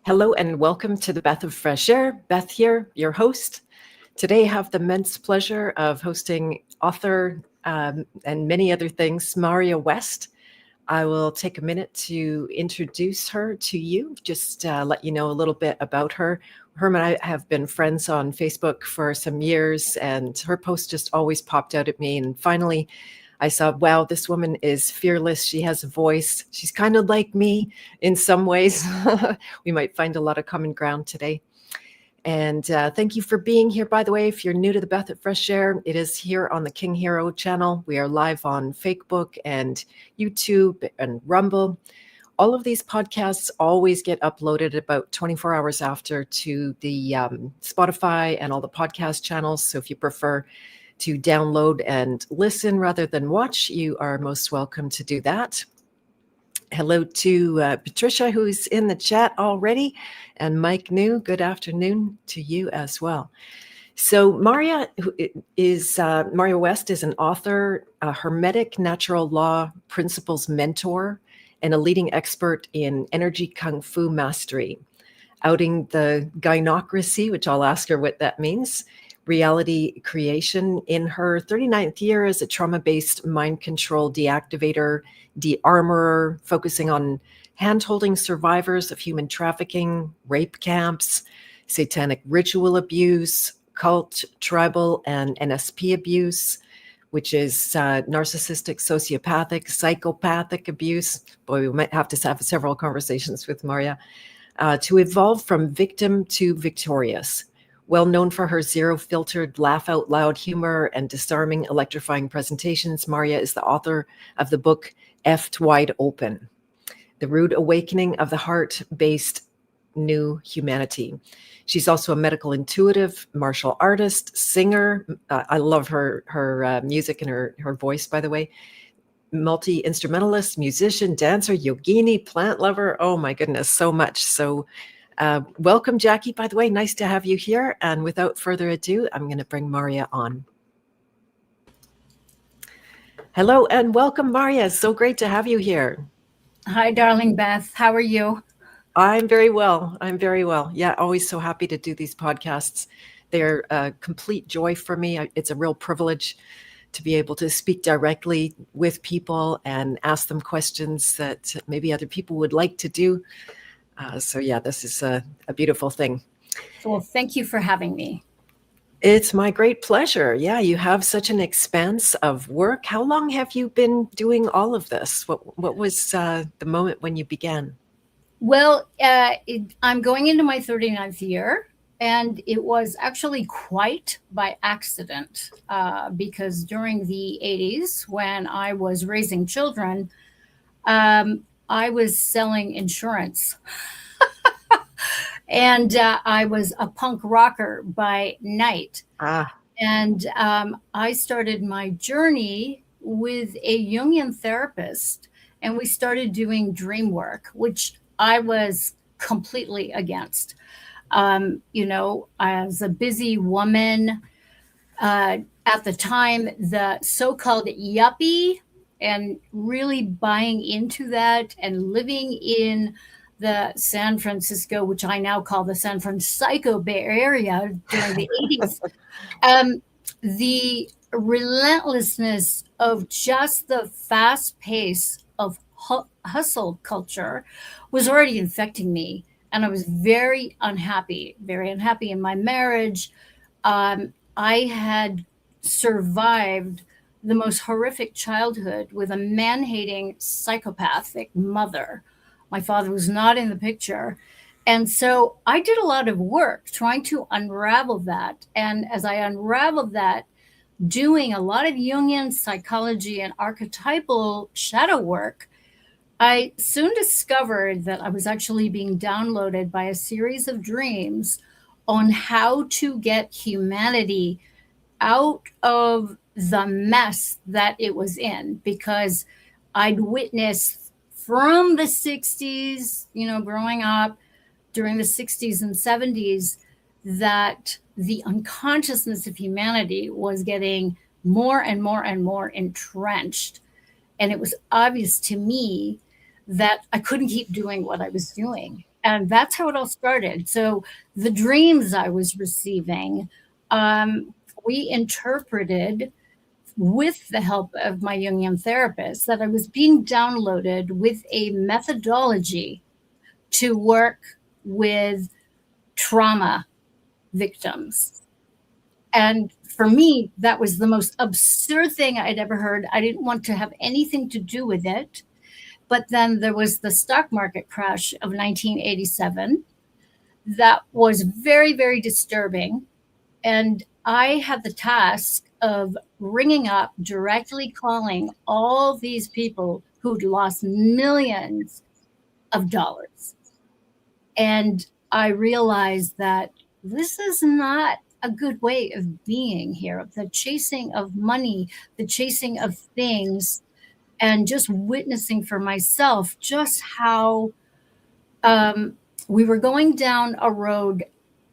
Hello and welcome to the Beth of Fresh Air. Beth here, your host. Today I have the immense pleasure of hosting author and many other things, Marja West. I will take a minute to introduce her to you, just let you know a little bit about her. Her and I have been friends on Facebook for some years, and her post just always popped out at me. And finally, I saw, wow, this woman is fearless. She has a voice. She's kind of like me in some ways. We might find a lot of common ground today. And thank you for being here, by the way. If you're new to the Beth of Fresh Air, it is here on the King Hero channel. We are live on Facebook and YouTube and Rumble. All of these podcasts always get uploaded about 24 hours after to the Spotify and all the podcast channels. So if you prefer to download and listen rather than watch, you are most welcome to do that. Hello to Patricia, who's in the chat already, and Mike New. Good afternoon to you as well. So Marja West is an author, a Hermetic natural law principles mentor, and a leading expert in energy kung fu mastery, outing the gynocracy, which I'll ask her what that means, reality creation in her 39th year as a trauma-based mind control deactivator, de-armorer, focusing on hand-holding survivors of human trafficking, rape camps, satanic ritual abuse, cult, tribal, and NSP abuse, which is narcissistic, sociopathic, psychopathic abuse. Boy, we might have to have several conversations with Marja. To evolve from victim to victorious. Well known for her zero-filtered, laugh-out-loud humor and disarming, electrifying presentations, Marja is the author of the book Effed Wide Open, The Rude Awakening of the Heart-Based New Humanity. She's also a medical intuitive, martial artist, singer. I love her music and her voice, by the way. Multi-instrumentalist, musician, dancer, yogini, plant lover. Oh my goodness, so much. So welcome, Jackie, by the way. Nice to have you here. And without further ado, I'm going to bring Marja on. Hello and welcome, Marja. So great to have you here. Hi, darling Beth. How are you? I'm very well. Yeah, always so happy to do these podcasts. They're a complete joy for me. It's a real privilege to be able to speak directly with people and ask them questions that maybe other people would like to do. So yeah, this is a beautiful thing. Well, thank you for having me. It's my great pleasure. Yeah, you have such an expanse of work. How long have you been doing all of this? What was the moment when you began? Well, I'm going into my 39th year, and it was actually quite by accident because during the 80s, when I was raising children, I was selling insurance. And I was a punk rocker by night. And I started my journey with a Jungian therapist, and we started doing dream work, which I was completely against. As a busy woman at the time, the so-called yuppie, and really buying into that and living in the San Francisco, which I now call the San Francisco Bay Area during the 80s, the relentlessness of just the fast pace of hustle culture was already infecting me. And I was very unhappy in my marriage. I had survived the most horrific childhood with a man-hating psychopathic mother. My father was not in the picture. And so I did a lot of work trying to unravel that. And as I unraveled that, doing a lot of Jungian psychology and archetypal shadow work, I soon discovered that I was actually being downloaded by a series of dreams on how to get humanity out of the mess that it was in, because I'd witnessed from the 60s, growing up during the 60s and 70s, that the unconsciousness of humanity was getting more and more and more entrenched. And it was obvious to me that I couldn't keep doing what I was doing. And that's how it all started. So the dreams I was receiving, we interpreted with the help of my Jungian therapist that I was being downloaded with a methodology to work with trauma victims. And for me, that was the most absurd thing I'd ever heard. I didn't want to have anything to do with it. But then there was the stock market crash of 1987 that was very, very disturbing. And I had the task of ringing up, directly calling all these people who'd lost millions of dollars. And I realized that this is not a good way of being here. The chasing of money, the chasing of things, and just witnessing for myself just how we were going down a road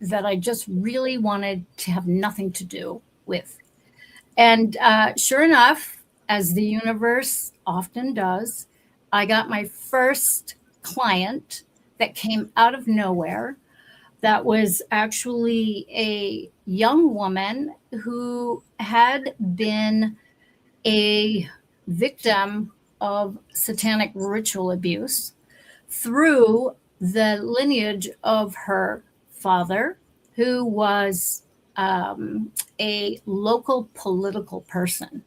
that I just really wanted to have nothing to do with. And sure enough, as the universe often does, I got my first client that came out of nowhere. That was actually a young woman who had been a victim of satanic ritual abuse through the lineage of her father, who was a local political person.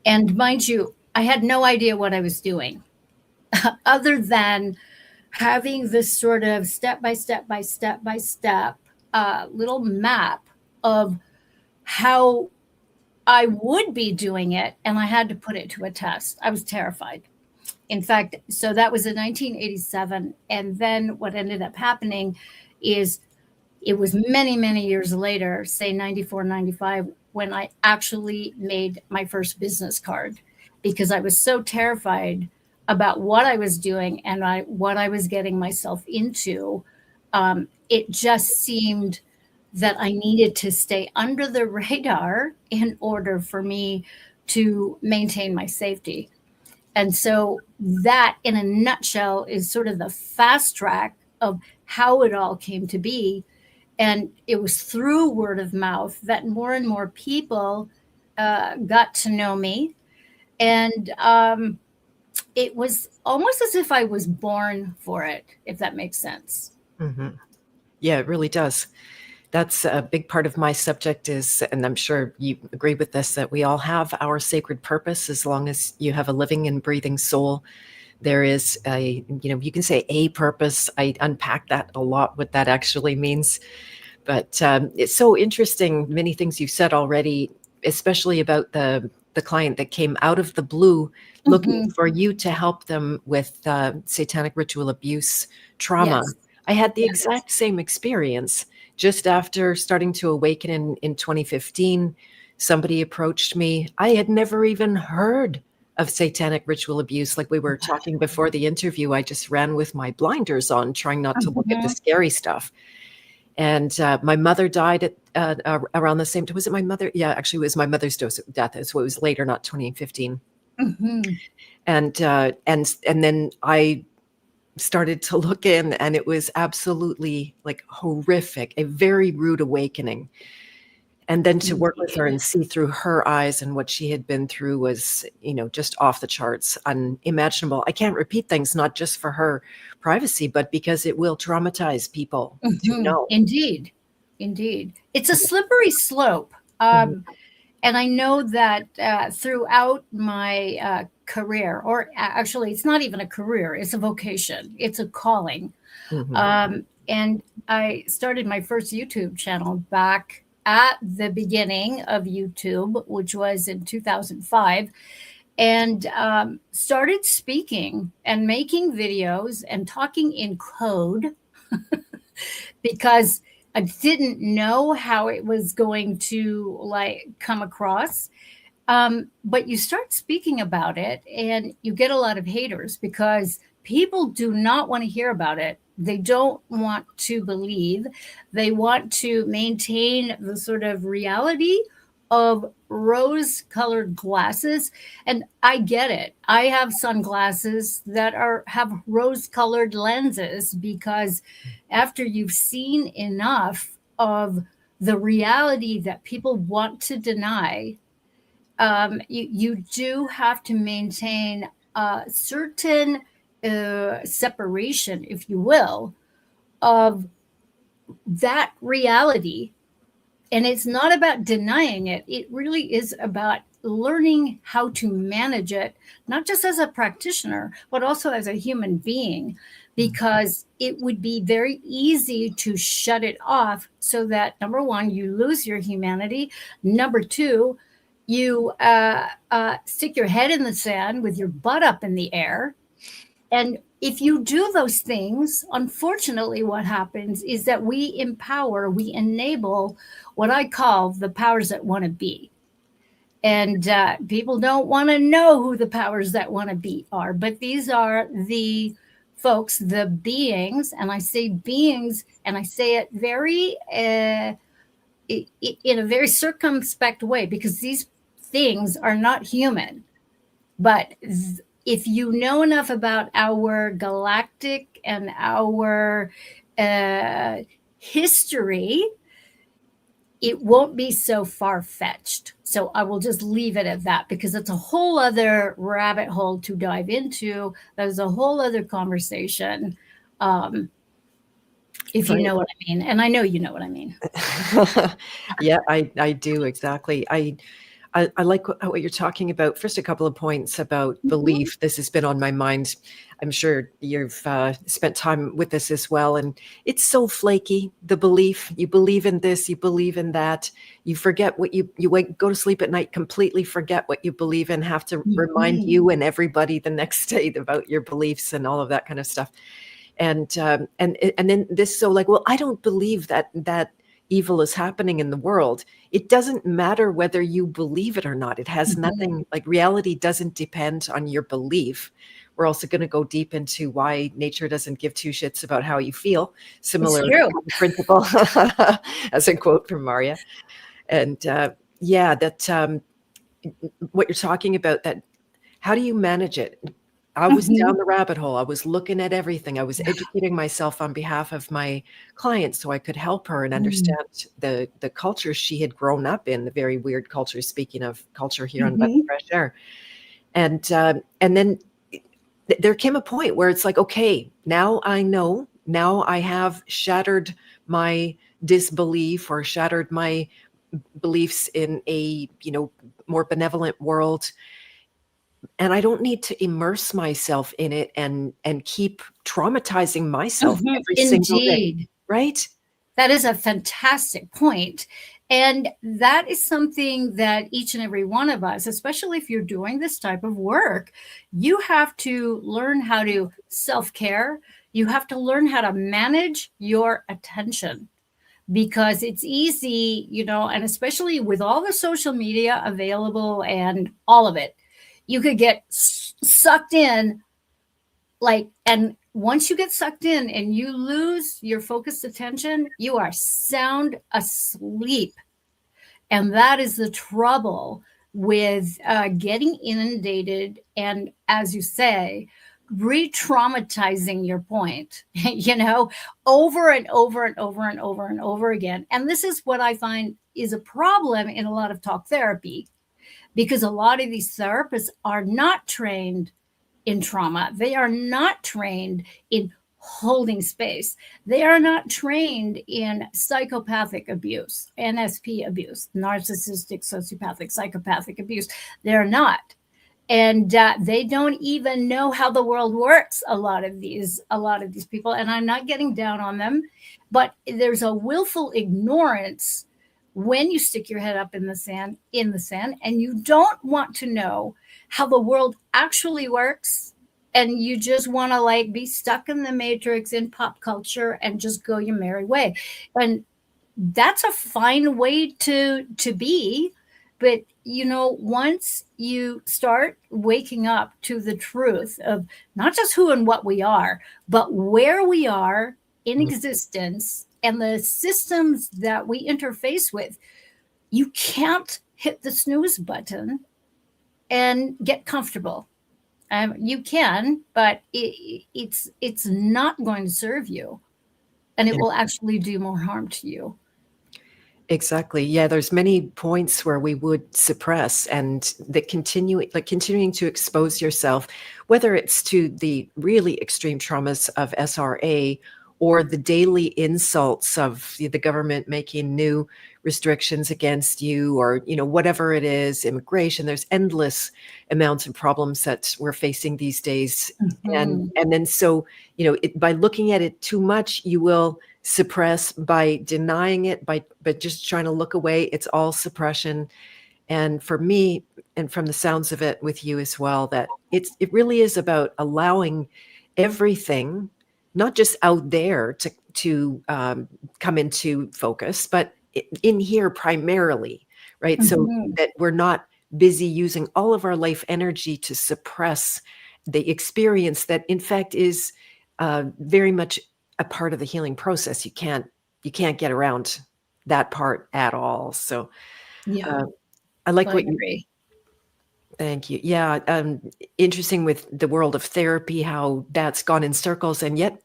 And mind you, I had no idea what I was doing other than having this sort of step by step little map of how I would be doing it, and I had to put it to a test. I was terrified. In fact, so that was in 1987. And then what ended up happening is it was many, many years later, say 94, 95, when I actually made my first business card, because I was so terrified about what I was doing and what I was getting myself into. It just seemed that I needed to stay under the radar in order for me to maintain my safety. And so that, in a nutshell, is sort of the fast track of how it all came to be. And it was through word of mouth that more and more people got to know me. And it was almost as if I was born for it, if that makes sense. Mm-hmm. Yeah, it really does. That's a big part of my subject is, and I'm sure you agree with this, that we all have our sacred purpose. As long as you have a living and breathing soul, there is a, you can say a purpose. I unpack that a lot, what that actually means. But it's so interesting, many things you've said already, especially about the client that came out of the blue looking for you to help them with satanic ritual abuse trauma. Yes. I had the exact same experience. Just after starting to awaken in 2015, somebody approached me. I had never even heard of satanic ritual abuse. Like we were talking before the interview, I just ran with my blinders on, trying not to look at the scary stuff. And my mother died at around the same time. Was it my mother? Yeah, actually, it was my mother's death. So it was later, not 2015. And then I started to look in, and it was absolutely like horrific, a very rude awakening. And then to work with her and see through her eyes and what she had been through was, just off the charts, unimaginable. I can't repeat things, not just for her privacy, but because it will traumatize people to know. Indeed. It's a slippery slope. And I know that throughout my career, or actually, it's not even a career, it's a vocation, it's a calling. And I started my first YouTube channel back at the beginning of YouTube, which was in 2005, and started speaking and making videos and talking in code because I didn't know how it was going to come across. But you start speaking about it and you get a lot of haters because people do not want to hear about it. They don't want to believe. They want to maintain the sort of reality of rose-colored glasses. And I get it. I have sunglasses that have rose-colored lenses because after you've seen enough of the reality that people want to deny, you do have to maintain a certain separation, if you will, of that reality. And it's not about denying it. It really is about learning how to manage it, not just as a practitioner, but also as a human being, because it would be very easy to shut it off so that, number one, you lose your humanity. Number two, you stick your head in the sand with your butt up in the air. And if you do those things, unfortunately, what happens is that we enable what I call the powers that want to be. And people don't want to know who the powers that want to be are, but these are the folks, the beings, and I say beings, and I say it very in a very circumspect way, because these things are not human. But if you know enough about our galactic and our history, it won't be so far-fetched. So I will just leave it at that, because it's a whole other rabbit hole to dive into. There's a whole other conversation, if you know what I mean. And I know you know what I mean. Yeah, I do, exactly. I like what you're talking about. First, a couple of points about belief. This has been on my mind. I'm sure you've spent time with this as well. And it's so flaky, the belief. You believe in this, you believe in that. You forget what you go to sleep at night, completely forget what you believe in, have to remind you and everybody the next day about your beliefs and all of that kind of stuff. And then this, so like, well, I don't believe that evil is happening in the world. It doesn't matter whether you believe it or not. It has nothing, like, reality doesn't depend on your belief. We're also going to go deep into why nature doesn't give two shits about how you feel. Similar principle, as a quote from Marja. And yeah, that what you're talking about, that how do you manage it? I was down the rabbit hole. I was looking at everything. I was educating myself on behalf of my client so I could help her and understand the culture she had grown up in, the very weird culture, speaking of culture here on Beth of Fresh Air. And then there came a point where it's like, okay, now I know, now I have shattered my disbelief or shattered my beliefs in a, more benevolent world. And I don't need to immerse myself in it and keep traumatizing myself every single day. Right? That is a fantastic point. And that is something that each and every one of us, especially if you're doing this type of work, you have to learn how to self-care. You have to learn how to manage your attention, because it's easy, and especially with all the social media available and all of it, you could get sucked in, and once you get sucked in and you lose your focused attention, you are sound asleep. And that is the trouble with getting inundated and, as you say, re-traumatizing your point, over and over and over and over and over again. And this is what I find is a problem in a lot of talk therapy, because a lot of these therapists are not trained in trauma. They are not trained in holding space. They are not trained in psychopathic abuse, NSP abuse, narcissistic, sociopathic, psychopathic abuse. They're not. And they don't even know how the world works, a lot of these people. And I'm not getting down on them, but there's a willful ignorance when you stick your head up in the sand, and you don't want to know how the world actually works, and you just want to be stuck in the matrix in pop culture and just go your merry way. And that's a fine way to be. But, once you start waking up to the truth of not just who and what we are, but where we are in existence and the systems that we interface with, you can't hit the snooze button and get comfortable. You can, but it's not going to serve you, and it will actually do more harm to you. Exactly. Yeah, there's many points where we would suppress, and the continuing to expose yourself, whether it's to the really extreme traumas of SRA or the daily insults of the government making new restrictions against you, or whatever it is, immigration. There's endless amounts of problems that we're facing these days, and Mhm. and then so by looking at it too much, you will suppress. By denying it, by just trying to look away, it's all suppression. And for me, and from the sounds of it with you as well, that it really is about allowing everything, not just out there, to come into focus, but in here primarily, right? So Mhm. that we're not busy using all of our life energy to suppress the experience that in fact is very much a part of the healing process. You can't get around that part at all. So Yeah, uh, I like I what you agree. thank you. Yeah, interesting with the world of therapy, how that's gone in circles, and yet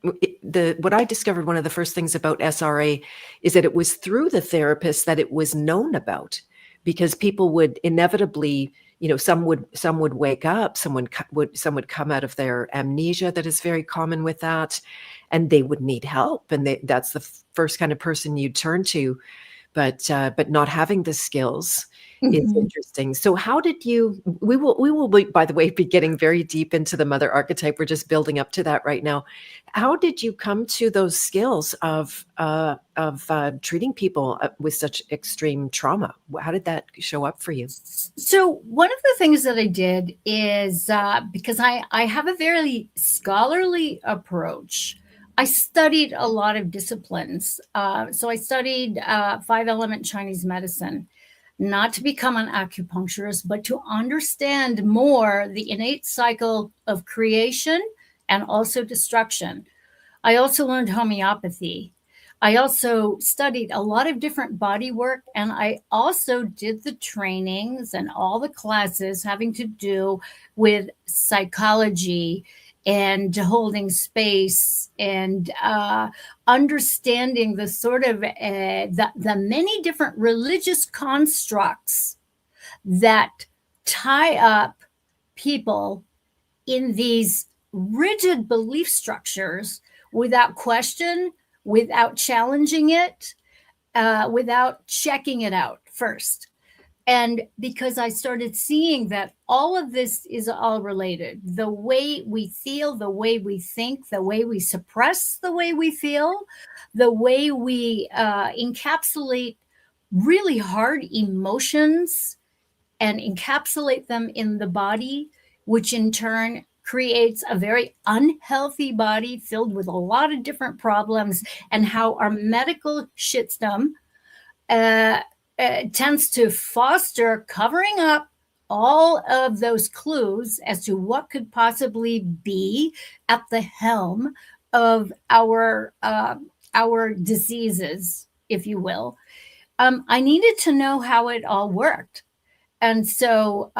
what I discovered, one of the first things about SRA is that it was through the therapist that it was known about, because people would inevitably, some would wake up, some would come out of their amnesia that is very common with that, and they would need help, and that's the first kind of person you turn to. But not having the skills is Mhm. interesting. So how did you we will be, by the way, be getting very deep into the mother archetype. We're just building up to that right now. How did you come to those skills of treating people with such extreme trauma? How did that show up for you? So one of the things that I did is because I have a very scholarly approach. I studied a lot of disciplines. So I studied 5 element Chinese medicine, not to become an acupuncturist, but to understand more the innate cycle of creation and also destruction. I also learned homeopathy. I also studied a lot of different body work, and I also did the trainings and all the classes having to do with psychology and holding space and understanding the sort of the many different religious constructs that tie up people in these rigid belief structures without question, without challenging it, without checking it out first. And because I started seeing that all of this is all related, the way we feel, the way we think, the way we suppress the way we feel, the way we encapsulate really hard emotions and encapsulate them in the body, which in turn creates a very unhealthy body filled with a lot of different problems, and how our medical system uh, tends to foster covering up all of those clues as to what could possibly be at the helm of our diseases, if you will. I needed to know how it all worked. And so,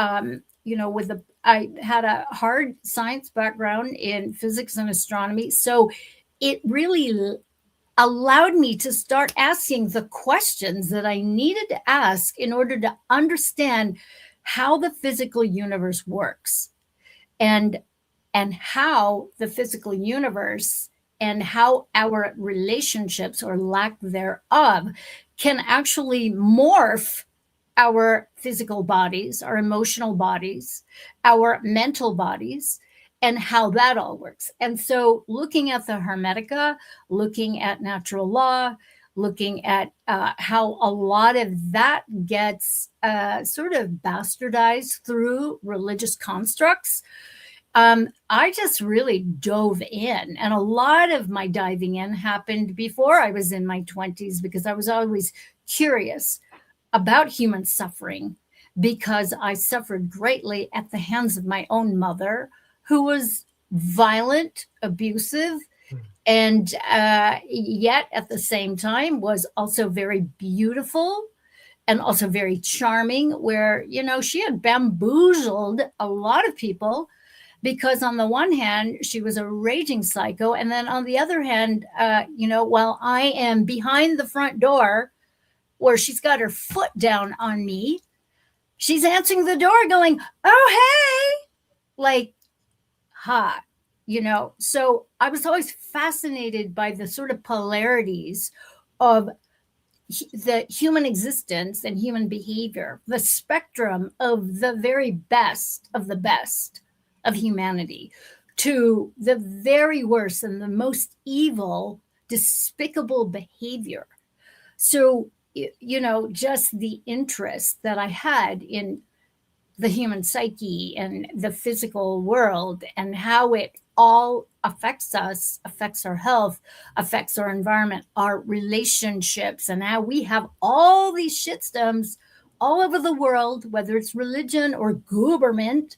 with I had a hard science background in physics and astronomy. So it really allowed me to start asking the questions that I needed to ask in order to understand how the physical universe works, and how the physical universe and how our relationships or lack thereof can actually morph our physical bodies, our emotional bodies, our mental bodies, and how that all works. And so, looking at the Hermetica, looking at natural law, looking at how a lot of that gets sort of bastardized through religious constructs, I just really dove in. And a lot of my diving in happened before I was in my 20s, because I was always curious about human suffering, because I suffered greatly at the hands of my own mother, who was violent, abusive, and yet at the same time was also very beautiful and also very charming, where, she had bamboozled a lot of people, because on the one hand, she was a raging psycho. And then on the other hand, while I am behind the front door where she's got her foot down on me, she's answering the door going, "Oh, hey," like, ha, So I was always fascinated by the sort of polarities of the human existence and human behavior, the spectrum of the very best of humanity to the very worst and the most evil, despicable behavior. So, just the interest that I had in the human psyche and the physical world and how it all affects us, affects our health, affects our environment, our relationships, and how we have all these shitstones all over the world, whether it's religion or government,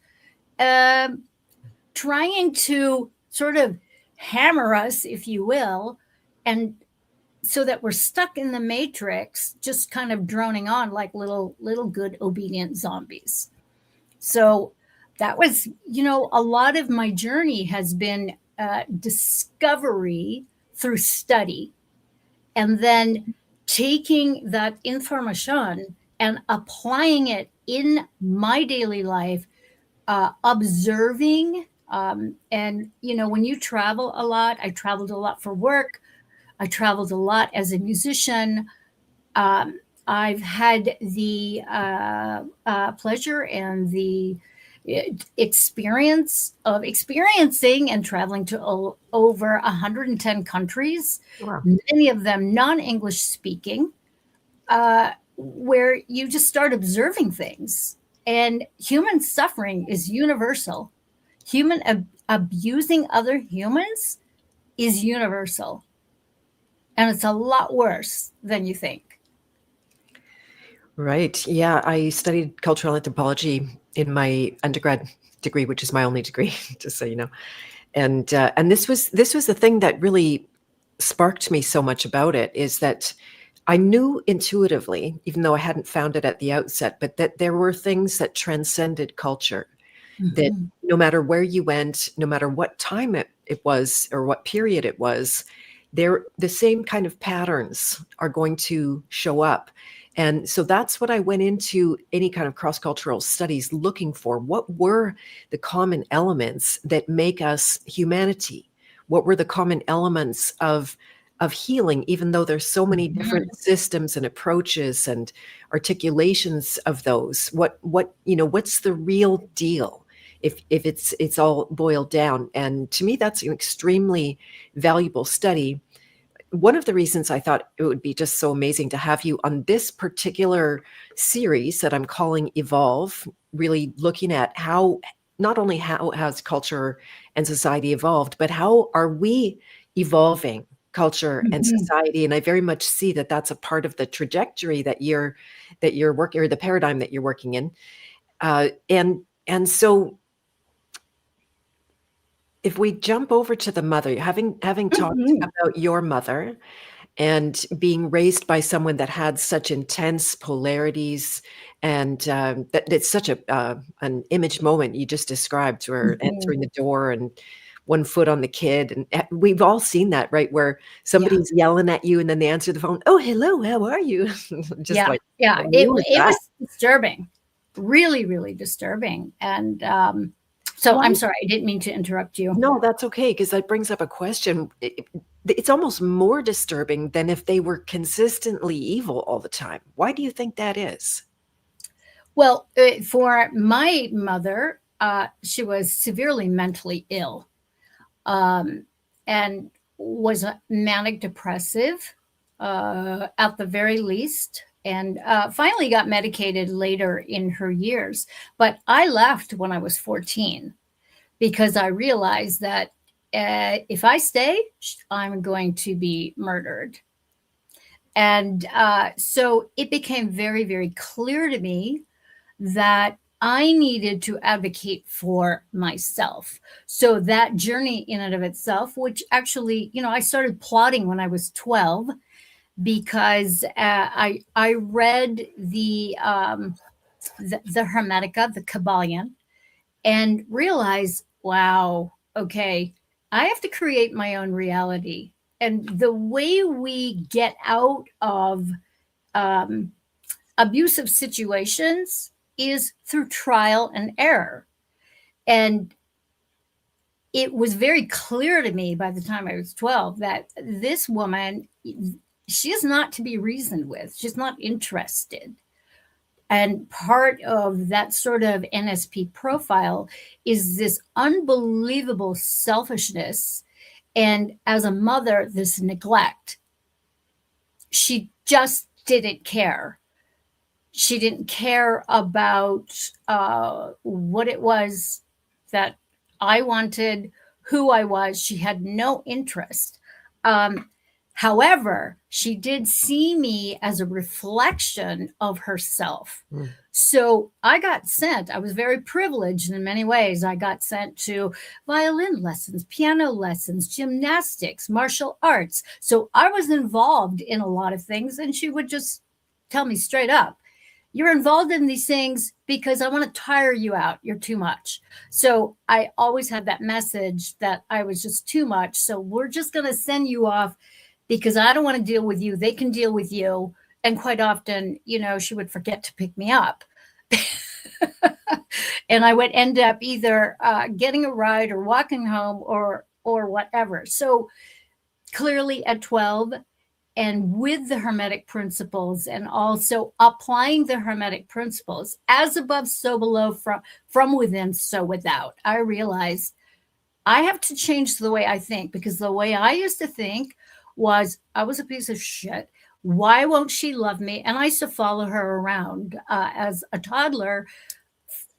trying to sort of hammer us, if you will, and so that we're stuck in the matrix, just kind of droning on like little good obedient zombies. So that was, a lot of my journey has been discovery through study, and then taking that information and applying it in my daily life, observing. And, when you travel a lot, I traveled a lot for work. I traveled a lot as a musician. I've had the pleasure and the experience of experiencing and traveling to over 110 countries, Wow. many of them non-English speaking, where you just start observing things. And human suffering is universal. Human abusing other humans is universal. And it's a lot worse than you think. Right. Yeah. I studied cultural anthropology in my undergrad degree, which is my only degree, just so you know. And this was the thing that really sparked me so much about it, is that I knew intuitively, even though I hadn't found it at the outset, but that there were things that transcended culture. That no matter where you went, no matter what time it was or what period it was, the same kind of patterns are going to show up. And so that's what I went into any kind of cross-cultural studies looking for. What were the common elements that make us humanity? What were the common elements of healing, even though there's so many different systems and approaches and articulations of those? What's the real deal? If it's all boiled down. And to me, that's an extremely valuable study. One of the reasons I thought it would be just so amazing to have you on this particular series that I'm calling Evolve, really looking at how, not only how has culture and society evolved, but how are we evolving culture and society? And I very much see that that's a part of the trajectory that you're working, or the paradigm that you're working in. And so if we jump over to the mother, having talked about your mother and being raised by someone that had such intense polarities, and that it's such an image moment you just described, where entering the door and one foot on the kid, and we've all seen that, right? Where somebody's yelling at you and then they answer the phone, "Oh, hello, how are you?" Just it was disturbing, really, really disturbing. And so I'm sorry, I didn't mean to interrupt you. No, that's okay, because that brings up a question. It's almost more disturbing than if they were consistently evil all the time. Why do you think that is? Well, for my mother, she was severely mentally ill, and was manic depressive at the very least, and finally got medicated later in her years. But I left when I was 14 because I realized that if I stay, I'm going to be murdered. And so it became very, very clear to me that I needed to advocate for myself. So that journey in and of itself, which actually, I started plotting when I was 12. because I read the Hermetica, the Kabbalion, and realized, wow, okay, I have to create my own reality. And the way we get out of um, abusive situations is through trial and error. And it was very clear to me by the time I was 12 that this woman, she is not to be reasoned with. She's not interested. And part of that sort of NSP profile is this unbelievable selfishness. And as a mother, this neglect. She just didn't care. She didn't care about what it was that I wanted, who I was. She had no interest. Um, However, she did see me as a reflection of herself. Mm. So I was very privileged in many ways. I got sent to violin lessons, piano lessons, gymnastics, martial arts. So I was involved in a lot of things, and she would just tell me straight up, you're involved in these things because I want to tire you out. You're too much. So I always had that message that I was just too much. So we're just going to send you off because I don't want to deal with you. They can deal with you. And quite often, she would forget to pick me up. And I would end up either getting a ride or walking home or whatever. So clearly at 12, and with the Hermetic principles, and also applying the Hermetic principles, as above, so below, from within, so without, I realized I have to change the way I think, because the way I used to think was I was a piece of shit. Why won't she love me? And I used to follow her around as a toddler,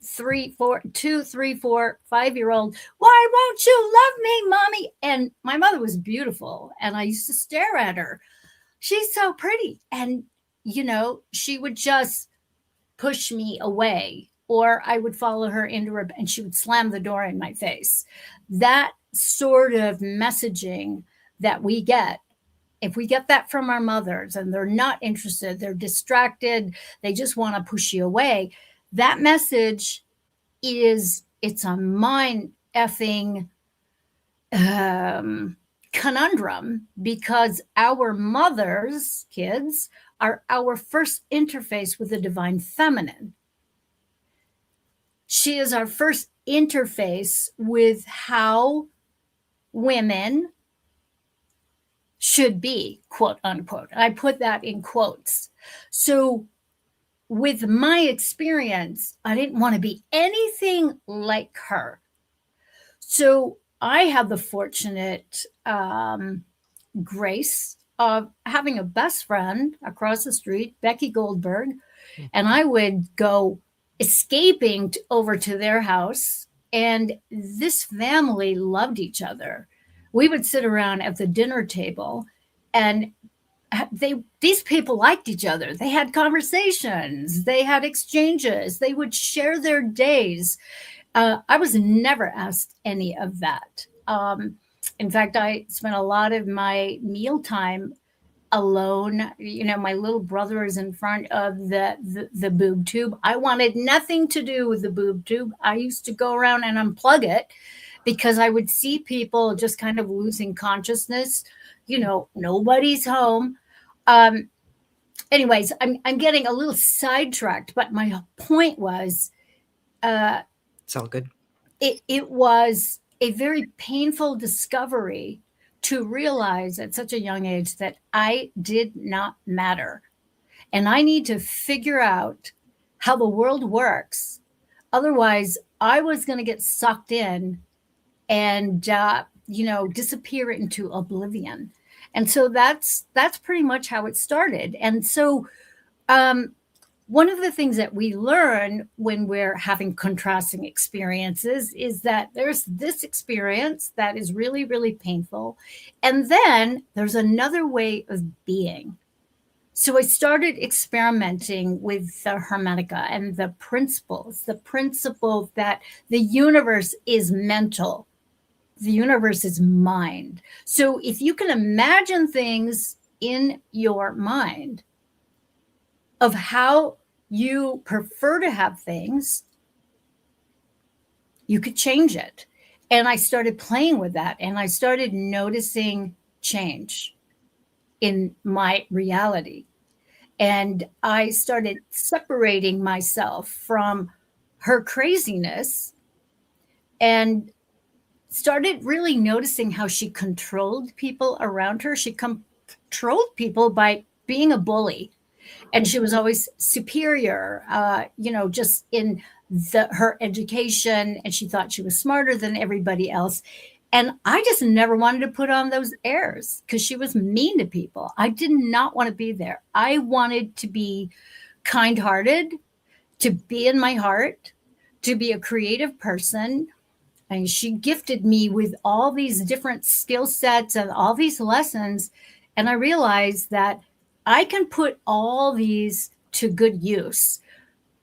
3, 4, 2, 3, 4, 5-year-old. Why won't you love me, mommy? And my mother was beautiful, and I used to stare at her. She's so pretty. And, she would just push me away, or I would follow her into her, and she would slam the door in my face. That sort of messaging that we get, if we get that from our mothers and they're not interested, they're distracted, they just want to push you away, that message it's a mind effing conundrum, because our mothers, kids, are our first interface with the divine feminine. She is our first interface with how women should be, quote unquote. I put that in quotes. So with my experience, I didn't want to be anything like her. So I had the fortunate grace of having a best friend across the street, Becky Goldberg, and I would go escaping over to their house, and this family loved each other. We would sit around at the dinner table, and these people liked each other. They had conversations, they had exchanges, they would share their days. I was never asked any of that. In fact, I spent a lot of my mealtime alone. My little brother is in front of the boob tube. I wanted nothing to do with the boob tube. I used to go around and unplug it because I would see people just kind of losing consciousness. Nobody's home. Anyways, I'm getting a little sidetracked, but my point was, it's all good. It was a very painful discovery to realize at such a young age that I did not matter. And I need to figure out how the world works. Otherwise, I was going to get sucked in and, disappear into oblivion. And so that's pretty much how it started. And so one of the things that we learn when we're having contrasting experiences is that there's this experience that is really, really painful. And then there's another way of being. So I started experimenting with the Hermetica and the principle that the universe is mental. The universe is mind. So if you can imagine things in your mind of how you prefer to have things, you could change it. And I started playing with that, and I started noticing change in my reality. And I started separating myself from her craziness and started really noticing how she controlled people around her. She controlled people by being a bully, and she was always superior, just in her education, and she thought she was smarter than everybody else. And I just never wanted to put on those airs because she was mean to people. I did not want to be there. I wanted to be kind-hearted, to be in my heart, to be a creative person. And she gifted me with all these different skill sets and all these lessons. And I realized that I can put all these to good use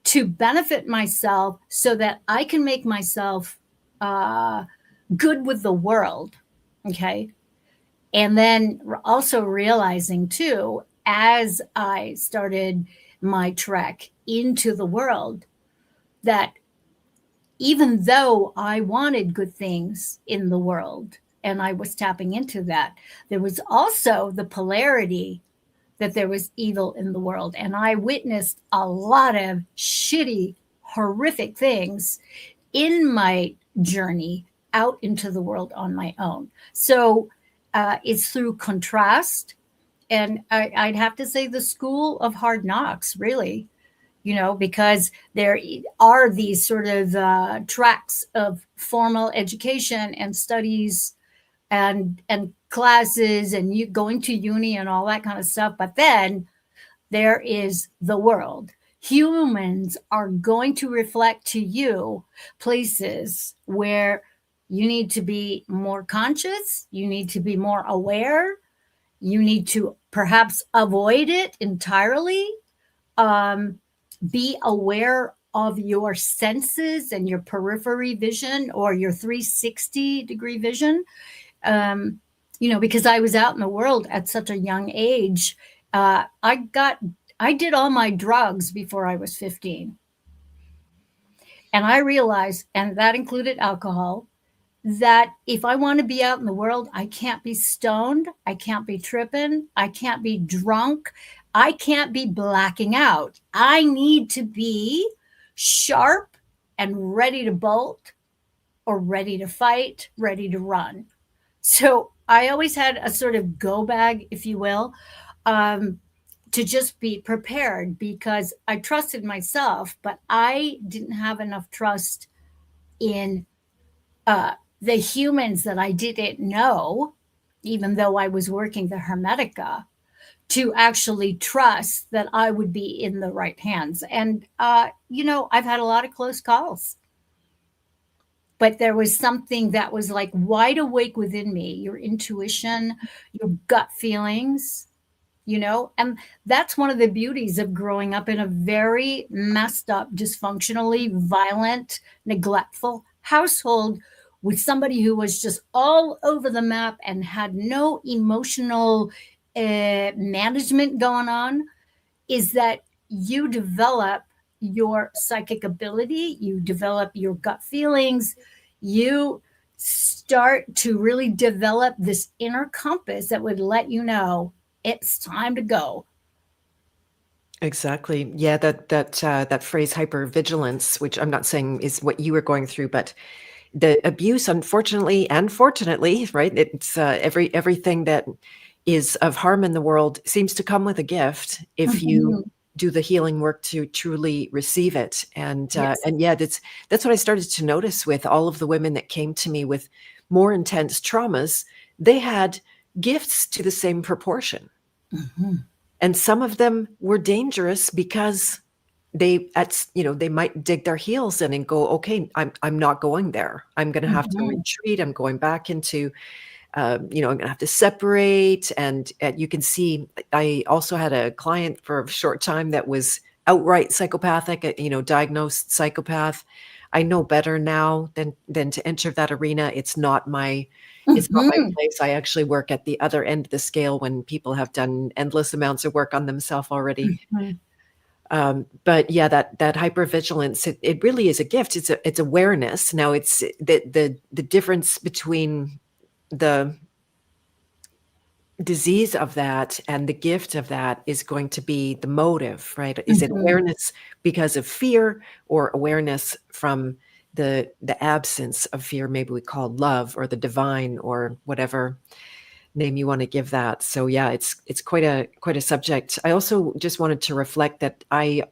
to benefit myself so that I can make myself good with the world. Okay. And then also realizing too, as I started my trek into the world, that even though I wanted good things in the world and I was tapping into that, there was also the polarity that there was evil in the world. And I witnessed a lot of shitty, horrific things in my journey out into the world on my own. So it's through contrast. And I'd have to say the school of hard knocks, really, because there are these sort of tracks of formal education and studies and classes and you going to uni and all that kind of stuff. But then there is the world. Humans are going to reflect to you places where you need to be more conscious, you need to be more aware, you need to perhaps avoid it entirely. Be aware of your senses and your periphery vision or your 360-degree vision. Because I was out in the world at such a young age. I did all my drugs before I was 15. And I realized, and that included alcohol, that if I want to be out in the world, I can't be stoned, I can't be tripping, I can't be drunk, I can't be blacking out. I need to be sharp and ready to bolt or ready to fight, ready to run. So I always had a sort of go bag, if you will, to just be prepared because I trusted myself, but I didn't have enough trust in the humans that I didn't know, even though I was working the Hermetica, to actually trust that I would be in the right hands. And, I've had a lot of close calls. But there was something that was like wide awake within me, your intuition, your gut feelings, and that's one of the beauties of growing up in a very messed up, dysfunctionally violent, neglectful household with somebody who was just all over the map and had no emotional management going on, is that you develop your psychic ability, you develop your gut feelings, you start to really develop this inner compass that would let you know it's time to go. Exactly. Yeah, that phrase hypervigilance, which I'm not saying is what you were going through, but the abuse, unfortunately and fortunately, right? It's everything that is of harm in the world seems to come with a gift if you do the healing work to truly receive it. And Yes. and yeah, that's what I started to notice with all of the women that came to me with more intense traumas. They had gifts to the same proportion. And some of them were dangerous because they might dig their heels in and go, okay, I'm not going there. I'm going to have to retreat. I'm going back into, I'm going to have to separate. And you can see, I also had a client for a short time that was outright psychopathic, diagnosed psychopath. I know better now than to enter that arena. It's not my Mhm. place. I actually work at the other end of the scale when people have done endless amounts of work on themselves already. Mhm. But yeah, that hypervigilance, it really is a gift. It's awareness. Now it's the difference between the disease of that and the gift of that is going to be the motive, right? Is it Mhm. awareness because of fear, or awareness from the absence of fear? Maybe we call love, or the divine, or whatever name you want to give that. So yeah, it's quite a subject. I also just wanted to reflect that I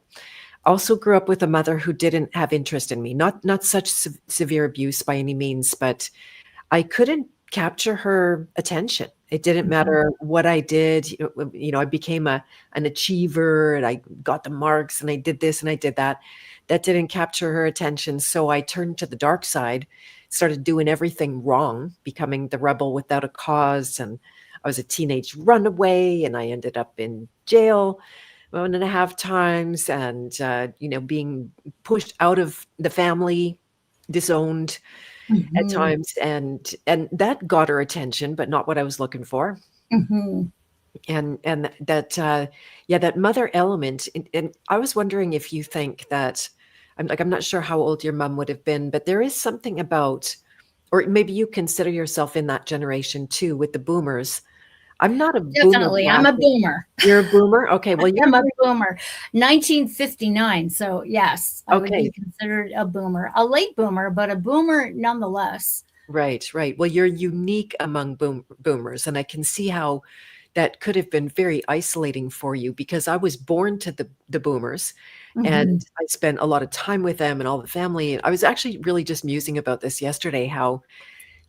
also grew up with a mother who didn't have interest in me. Not such severe abuse by any means, but I couldn't capture her attention. It didn't Mhm. matter what I did. I became an achiever, and I got the marks, and I did this and I did that. That didn't capture her attention. So I turned to the dark side, started doing everything wrong, becoming the rebel without a cause. And I was a teenage runaway, and I ended up in jail 1.5 times, and being pushed out of the family, disowned at Mhm. times, and that got her attention, but not what I was looking for. Mhm. And that yeah, that mother element, and I was wondering if you think that, I'm not sure how old your mom would have been, but there is something about, or maybe you consider yourself in that generation too, with the boomers. I'm not a boomer Definitely. I'm a bracket. boomer. You're a boomer? Okay, well, I'm a boomer. 1959. So, yes, I would be okay. considered a boomer, a late boomer, but a boomer nonetheless. Right, right. Well, you're unique among boomers, and I can see how that could have been very isolating for you, because I was born to the boomers, and Mhm. I spent a lot of time with them and all the family. I was actually really just musing about this yesterday, how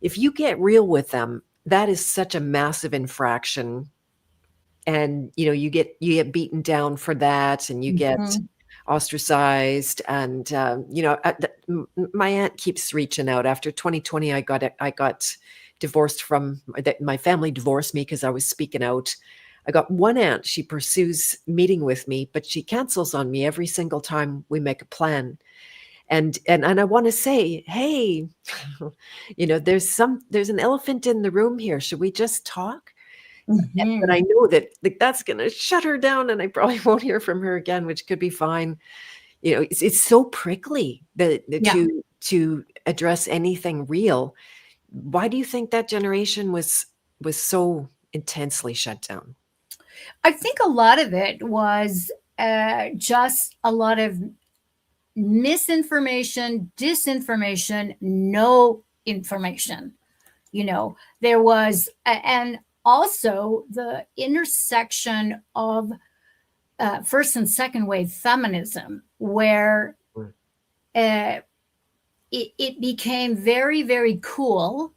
if you get real with them, that is such a massive infraction, and you get beaten down for that, and you get Mhm. ostracized. And my aunt keeps reaching out. After 2020, I got divorced from my family divorced me because I was speaking out. I got one aunt, she pursues meeting with me, but she cancels on me every single time we make a plan. And I want to say, hey, there's an elephant in the room here. Should we just talk? But I Mhm. know that, like, that's gonna shut her down, and I probably won't hear from her again, which could be fine. It's so prickly Yeah. to address anything real. Why do you think that generation was so intensely shut down? I think a lot of it was just a lot of misinformation, disinformation, no information. There was, and also the intersection of first and second wave feminism, where Mm, uh, it became very, very cool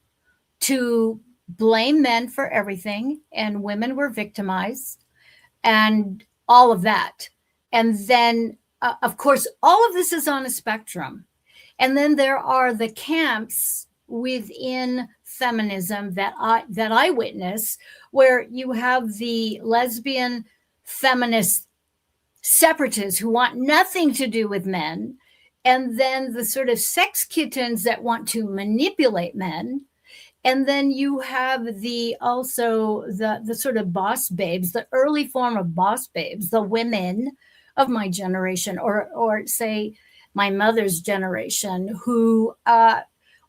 to blame men for everything, and women were victimized, and all of that. And then, of course, all of this is on a spectrum. And then there are the camps within feminism that I witness, where you have the lesbian feminist separatists who want nothing to do with men, and then the sort of sex kittens that want to manipulate men, and then you have the sort of boss babes, the early form of boss babes, the women of my generation, or say my mother's generation, who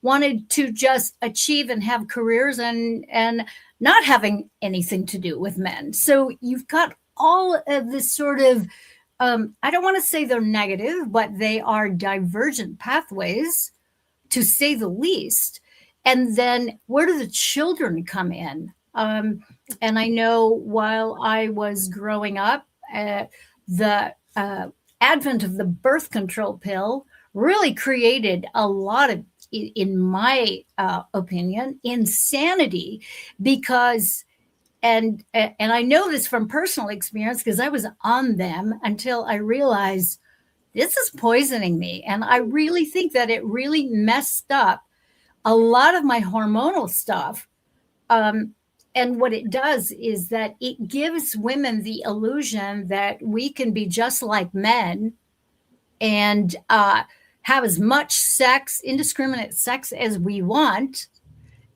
wanted to just achieve and have careers, and not having anything to do with men. So you've got all of this sort of, I don't want to say they're negative, but they are divergent pathways, to say the least. And then where do the children come in? And I know while I was growing up, the advent of the birth control pill really created a lot of, in my opinion, insanity, because and I know this from personal experience because I was on them until I realized this is poisoning me. And I really think that it really messed up a lot of my hormonal stuff. Um, and what it does is that it gives women the illusion that we can be just like men, and have as much sex, indiscriminate sex as we want,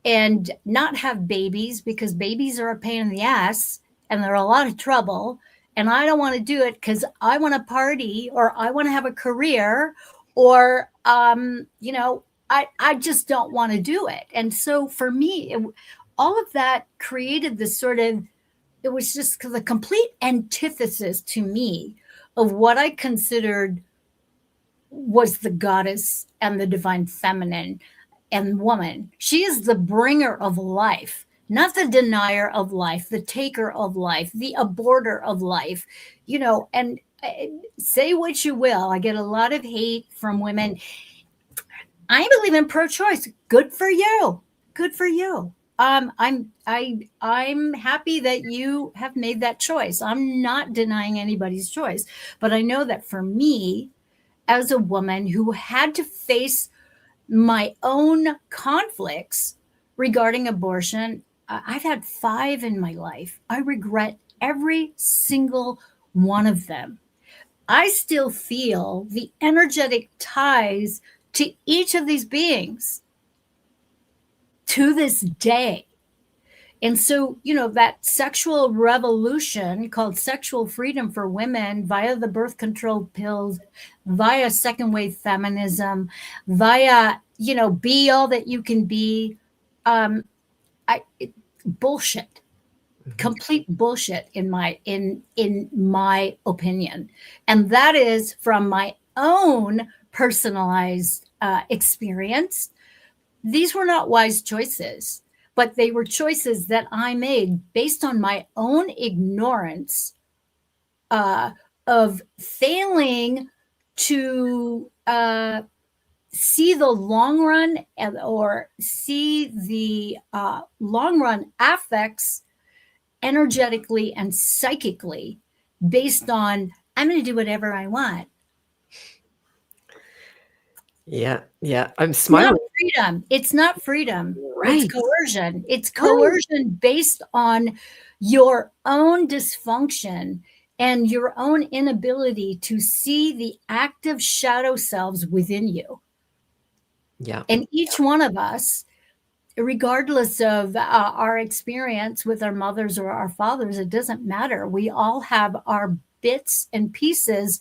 and not have babies because babies are a pain in the ass and they're a lot of trouble. And I don't want to do it because I want to party or I want to have a career or, I just don't want to do it. And so for me, all of that created this sort of, it was just the complete antithesis to me of what I considered was the goddess and the divine feminine and woman. She is the bringer of life, not the denier of life, the taker of life, the aborter of life, and say what you will. I get a lot of hate from women. I believe in pro-choice. Good for you. Good for you. I'm happy that you have made that choice. I'm not denying anybody's choice, but I know that for me, as a woman who had to face my own conflicts regarding abortion, I've had 5 in my life. I regret every single one of them. I still feel the energetic ties to each of these beings to this day. And so, that sexual revolution called sexual freedom for women via the birth control pills, via second wave feminism, via, be all that you can be, bullshit, complete bullshit in my opinion. And that is from my own personalized experience. These were not wise choices, but they were choices that I made based on my own ignorance of failing to see the long run or see the long run affects energetically and psychically based on, I'm going to do whatever I want. Yeah. I'm smiling. It's not freedom. Right. It's coercion. It's coercion based on your own dysfunction and your own inability to see the active shadow selves within you. Yeah. And each one of us, regardless of our experience with our mothers or our fathers, it doesn't matter. We all have our bits and pieces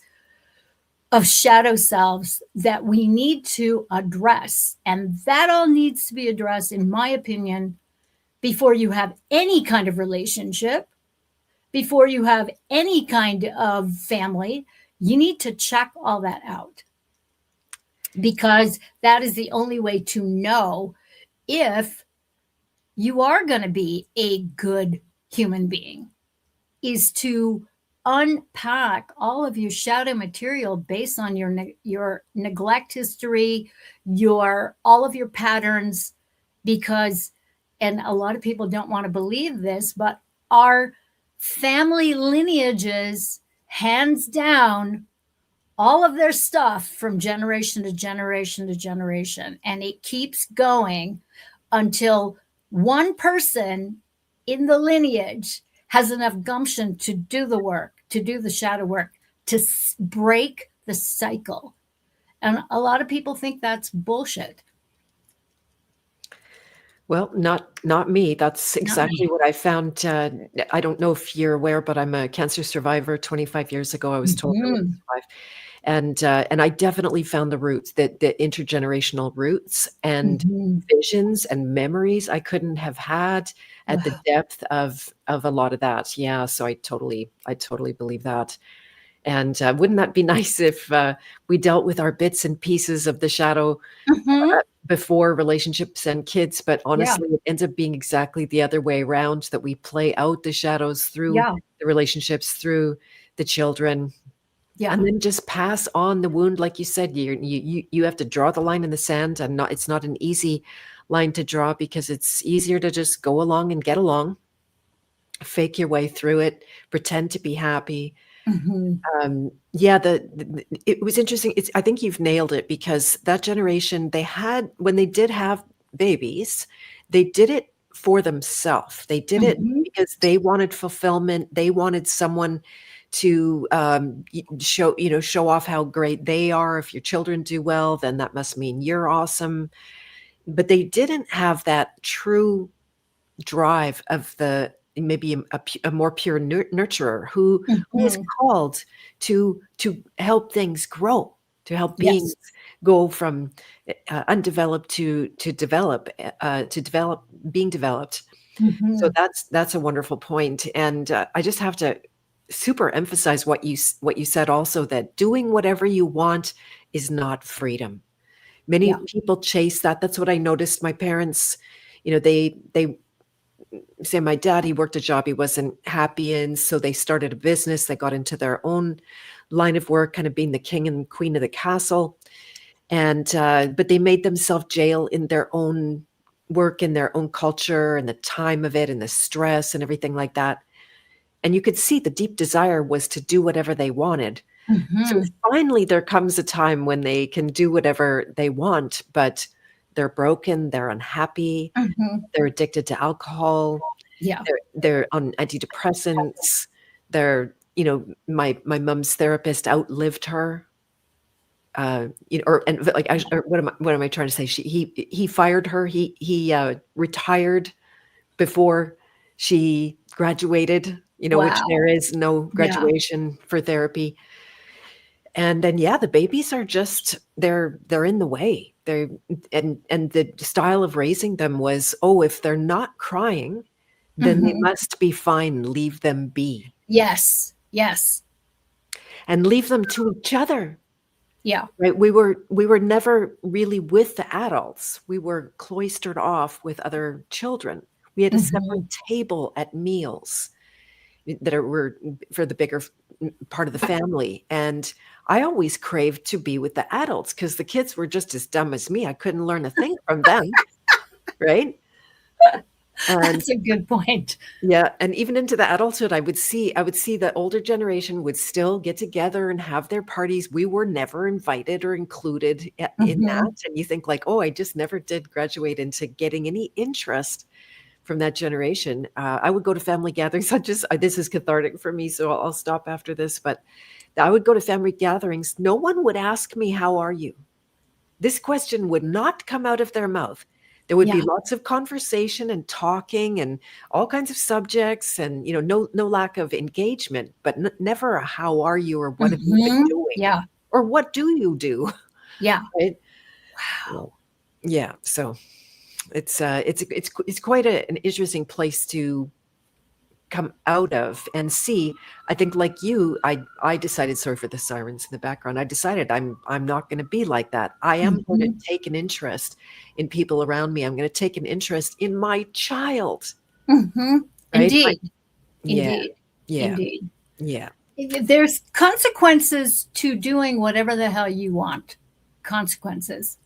of shadow selves that we need to address. And that all needs to be addressed, in my opinion, before you have any kind of relationship, before you have any kind of family. You need to check all that out, because that is the only way to know if you are going to be a good human being, is to unpack all of your shadow material based on your neglect history, all of your patterns, because, and a lot of people don't want to believe this, but our family lineages, hands down, all of their stuff from generation to generation to generation, and it keeps going until one person in the lineage has enough gumption to do the work, to do the shadow work, to break the cycle. And a lot of people think that's bullshit. Well, not me. That's exactly what I found. I don't know if you're aware, but I'm a cancer survivor. 25 years ago, I was told I would survive. And I definitely found the roots, the intergenerational roots and visions and memories I couldn't have had at the depth of a lot of that. Yeah, so I totally believe that. And wouldn't that be nice if we dealt with our bits and pieces of the shadow before relationships and kids? But honestly, it ends up being exactly the other way around, that we play out the shadows through the relationships, through the children. Yeah. And then just pass on the wound. Like you said, you have to draw the line in the sand, and it's not an easy line to draw, because it's easier to just go along and get along, fake your way through it, pretend to be happy. It was interesting. I think you've nailed it, because that generation, when they did have babies, they did it for themselves. They did it because they wanted fulfillment. They wanted someone to show off how great they are. If your children do well, then that must mean you're awesome. But they didn't have that true drive of the maybe a more pure nurturer who was Mhm. called to help things grow, to help beings Yes. go from undeveloped to develop, being developed. So Mhm. that's a wonderful point. And I just have to super emphasize what you said also, that doing whatever you want is not freedom. Many Yeah. people chase that. That's what I noticed. My parents, they say my dad, he worked a job he wasn't happy in, so they started a business. They got into their own line of work, kind of being the king and queen of the castle. And but they made themselves jail in their own work, in their own culture, and the time of it, and the stress and everything like that. And you could see the deep desire was to do whatever they wanted. So Mhm. finally, there comes a time when they can do whatever they want, but they're broken, they're unhappy, Mhm. they're addicted to alcohol, Yeah. they're on antidepressants. My mom's therapist outlived her. What am I trying to say? He fired her. He retired before she graduated. Which there Wow. is no Yeah. graduation for therapy. And then, yeah, the babies are just they're in the way. And the style of raising them was, oh, if they're not crying, then they Mhm. must be fine. Leave them be, Yes. Yes. and leave them to each other. Yeah. Right? We were never really with the adults. We were cloistered off with other children. We had a separate Mhm. table at meals were for the bigger part of the family. And I always craved to be with the adults because the kids were just as dumb as me. I couldn't learn a thing from them, right? And That's a good point. yeah, and even into the adulthood, I would see the older generation would still get together and have their parties. We were never invited or included in that. Mhm. And you think like, oh, I just never did graduate into getting any interest from that generation. I would go to family gatherings. This is cathartic for me, so I'll stop after this. But I would go to family gatherings. No one would ask me, "How are you?" This question would not come out of their mouth. There would be Yeah. lots of conversation and talking and all kinds of subjects, and no lack of engagement, but never a "How are you?" or "What have you been Mhm. doing?" Yeah. or "What do you do?" Yeah. Right? Wow. Well, yeah. So it's quite an interesting place to come out of and see. I think like you, I decided, sorry for the sirens in the background. I decided I'm not going to be like that. I am going to Mhm. take an interest in people around me. I'm going to take an interest in my child, Mhm. right? Indeed. Yeah, Indeed. yeah, Indeed. yeah. There's consequences to doing whatever the hell you want. Consequences.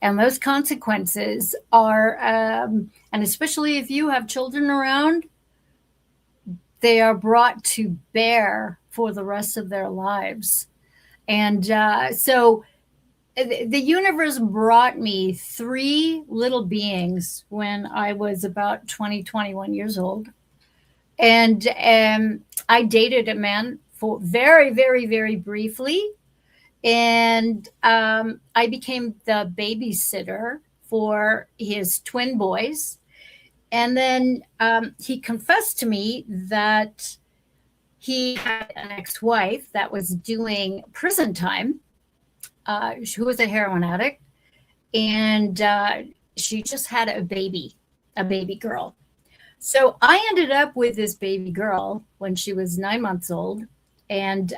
And those consequences are, and especially if you have children around, they are brought to bear for the rest of their lives. And so the universe brought me three little beings when I was about 20, 21 years old. And I dated a man for very, very, very briefly. And I became the babysitter for his twin boys. And then he confessed to me that he had an ex wife that was doing prison time, who was a heroin addict. And she just had a baby girl. So I ended up with this baby girl when she was 9 months old, and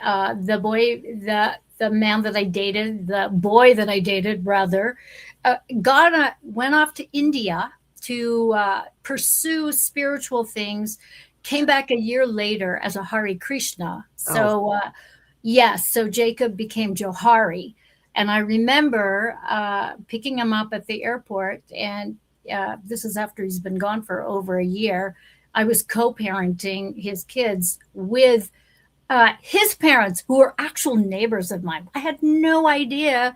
the man that I dated, the boy that I dated rather, went off to India to pursue spiritual things. Came back a year later as a Hare Krishna. Oh, So yes, so Jacob became Johari. And I remember picking him up at the airport, and this is after he's been gone for over a year. I was co parenting his kids with his parents, who were actual neighbors of mine. I had no idea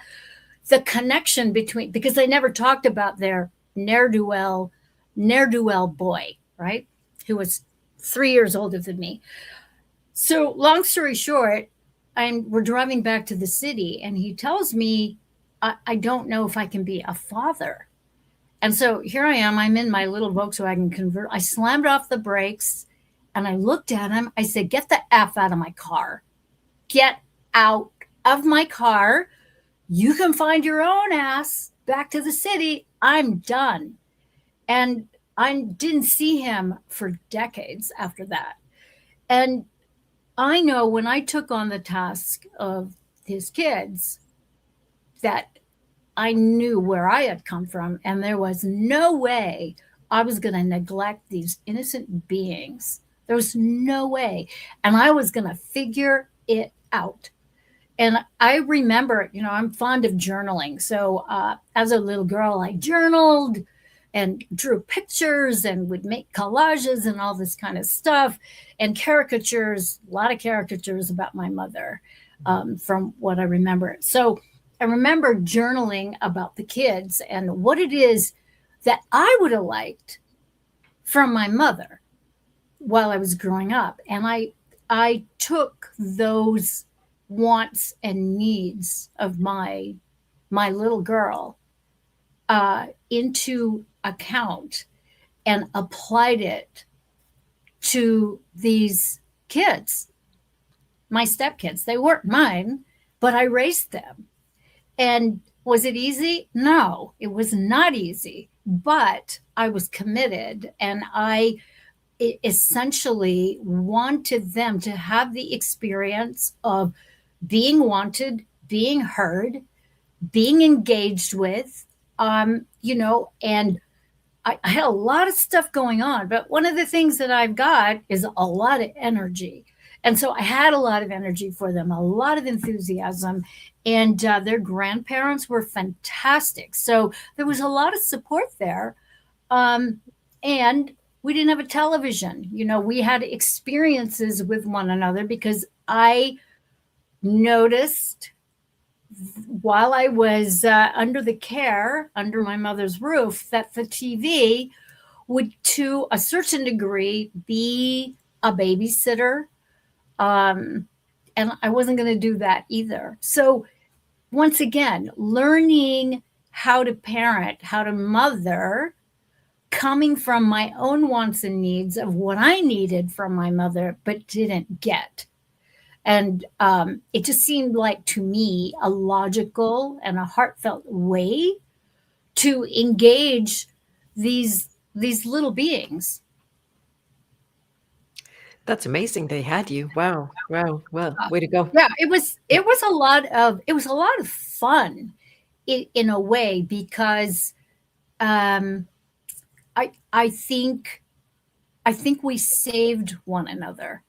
the connection between, because they never talked about their ne'er do well boy, right? Who was 3 years older than me. So, long story short, we're driving back to the city, and he tells me, I don't know if I can be a father. And so here I am. I'm in my little Volkswagen convert. I slammed off the brakes and I looked at him. I said, "Get the F out of my car. Get out of my car. You can find your own ass back to the city. I'm done." And I didn't see him for decades after that. And I know when I took on the task of his kids that I knew where I had come from, and there was no way I was going to neglect these innocent beings. There was no way. And I was going to figure it out. And I remember, I'm fond of journaling. So as a little girl, I journaled and drew pictures and would make collages and all this kind of stuff, and caricatures, a lot of caricatures about my mother, from what I remember. So I remember journaling about the kids and what it is that I would have liked from my mother while I was growing up. And I took those wants and needs of my little girl into account and applied it to these kids, my stepkids. They weren't mine, but I raised them. And was it easy? No, it was not easy, but I was committed, and I essentially wanted them to have the experience of being wanted, being heard, being engaged with, and I had a lot of stuff going on, but one of the things that I've got is a lot of energy. And so I had a lot of energy for them, a lot of enthusiasm, and their grandparents were fantastic. So there was a lot of support there. And we didn't have a television. We had experiences with one another because I noticed while I was under my mother's roof, that the TV would, to a certain degree, be a babysitter. And I wasn't going to do that either. So once again, learning how to parent, how to mother, coming from my own wants and needs of what I needed from my mother, but didn't get. And it just seemed like, to me, a logical and a heartfelt way to engage these little beings. That's amazing. They had you. Wow. Wow. Well, way to go. Yeah, it was a lot of fun in a way, because I think we saved one another.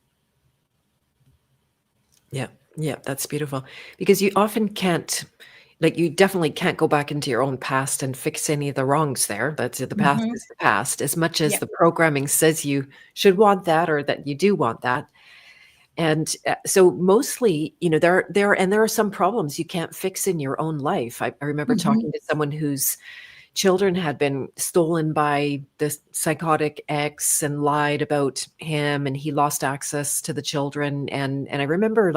Yeah. Yeah. That's beautiful, because you often can't, you definitely can't go back into your own past and fix any of the wrongs there. That's the past Mm-hmm. is the past, as much as Yeah. the programming says you should want that, or that you do want that. And so mostly, there are some problems you can't fix in your own life. I remember Mm-hmm. talking to someone whose children had been stolen by the psychotic ex and lied about him, and he lost access to the children. And I remember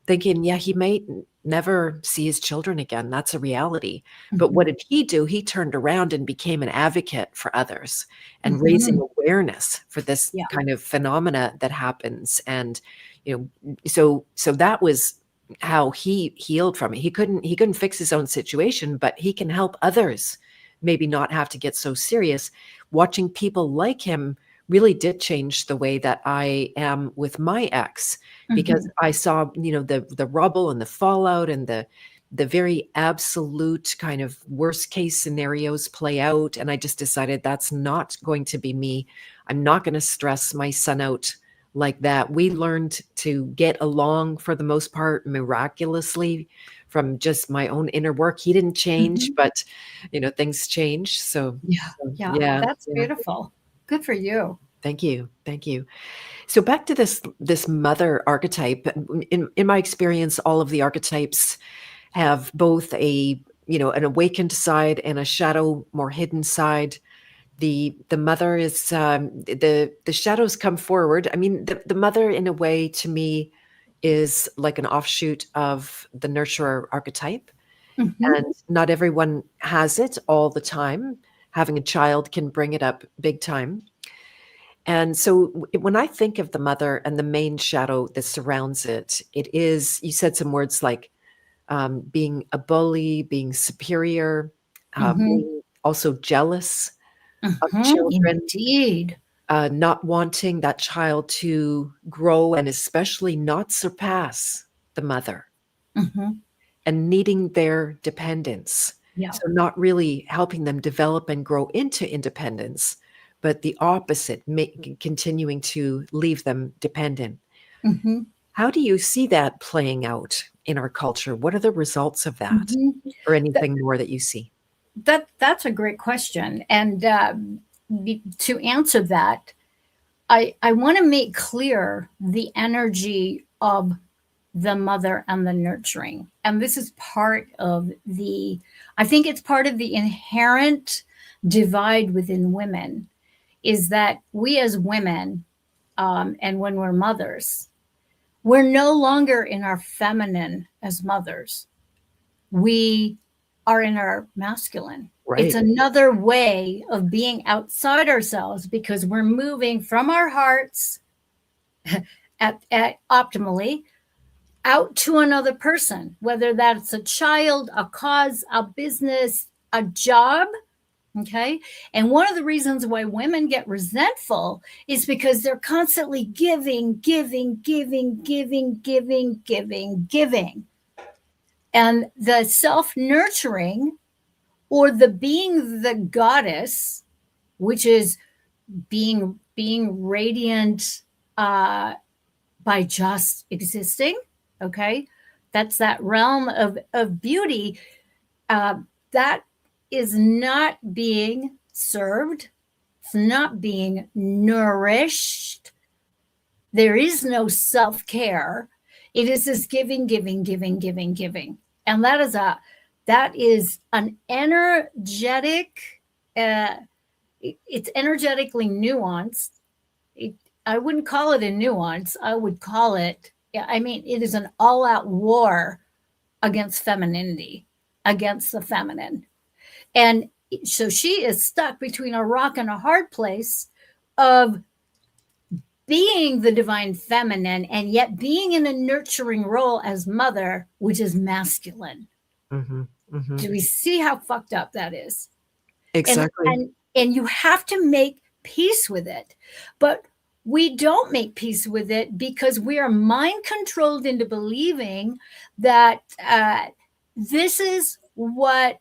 thinking, yeah, he may never see his children again. That's a reality. But what did he do? He turned around and became an advocate for others and raising Mm-hmm. awareness for this Yeah. kind of phenomena that happens. And, so that was how he healed from it. He couldn't fix his own situation, but he can help others maybe not have to get so serious. Watching people like him really did change the way that I am with my ex, because I saw, the rubble and the fallout and the very absolute kind of worst case scenarios play out. And I just decided that's not going to be me. I'm not going to stress my son out like that. We learned to get along for the most part miraculously from just my own inner work. He didn't change, but things change. So Yeah. yeah, That's yeah. beautiful. Good for you. Thank you. Thank you. So back to this mother archetype. In my experience, all of the archetypes have both an awakened side and a shadow, more hidden side. The mother is the shadows come forward. I mean, the mother, in a way, to me, is like an offshoot of the nurturer archetype, Mm-hmm. and not everyone has it all the time. Having a child can bring it up big time. And so when I think of the mother and the main shadow that surrounds it, it is, you said some words like being a bully, being superior, Mm-hmm. being also jealous of Mm-hmm. children, Indeed. not wanting that child to grow and especially not surpass the mother, Mm-hmm. and needing their dependence. Yeah. So, not really helping them develop and grow into independence, but the opposite, continuing to leave them dependent. Mm-hmm. How do you see that playing out in our culture? What are the results of that, Mm-hmm. or That, anything more that you see? that's a great question. And to answer that, I want to make clear the energy of the mother and the nurturing. And this is part of I think it's part of the inherent divide within women, is that we as women, and when we're mothers, we're no longer in our feminine as mothers. We are in our masculine. It's Right. another way of being outside ourselves because we're moving from our hearts at optimally out to another person, whether that's a child, a cause, a business, a job. Okay. And one of the reasons why women get resentful is because they're constantly giving, giving, giving, giving, giving, giving, giving. And the self nurturing, or the being the goddess, which is being radiant by just existing. Okay. That's that realm of beauty. That is not being served. It's not being nourished. There is no self care. It is this giving, giving, giving, giving, giving. And that is an energetic, uh, it's energetically nuanced. I wouldn't call it a nuance. I would call it, I mean, it is an all out war against femininity, against the feminine. And so she is stuck between a rock and a hard place of being the divine feminine and yet being in a nurturing role as mother, which is masculine. Hmm. Hmm. Do we see how fucked up that is? And Exactly. and and you have to make peace with it. But we don't make peace with it because we are mind controlled into believing that this is what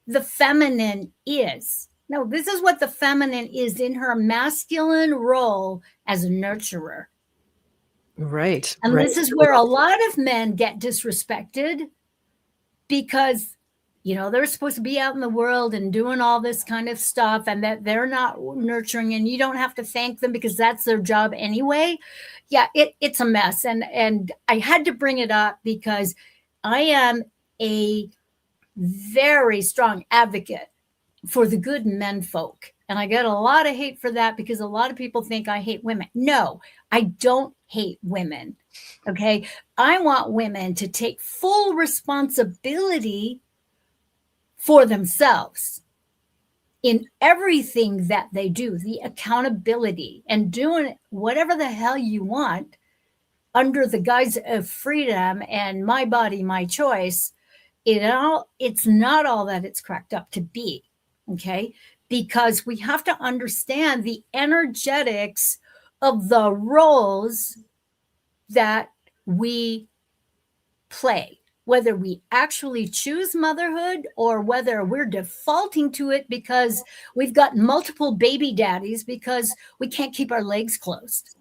the feminine is. No, this is what the feminine is in her masculine role as a nurturer. Right. And Right. this is With where a all- lot of men get disrespected because they're supposed to be out in the world and doing all this kind of stuff, and that they're not nurturing, and you don't have to thank them because that's their job anyway. Yeah, it's a mess. And I had to bring it up because I am a very strong advocate for the good men folk. And I get a lot of hate for that because a lot of people think I hate women. No, I don't hate women. Okay. I want women to take full responsibility for themselves in everything that they do, the accountability, and doing whatever the hell you want under the guise of freedom and my body, my choice. It's not all that it's cracked up to be. Okay. Because we have to understand the energetics of the roles that we play, whether we actually choose motherhood or whether we're defaulting to it because we've got multiple baby daddies because we can't keep our legs closed.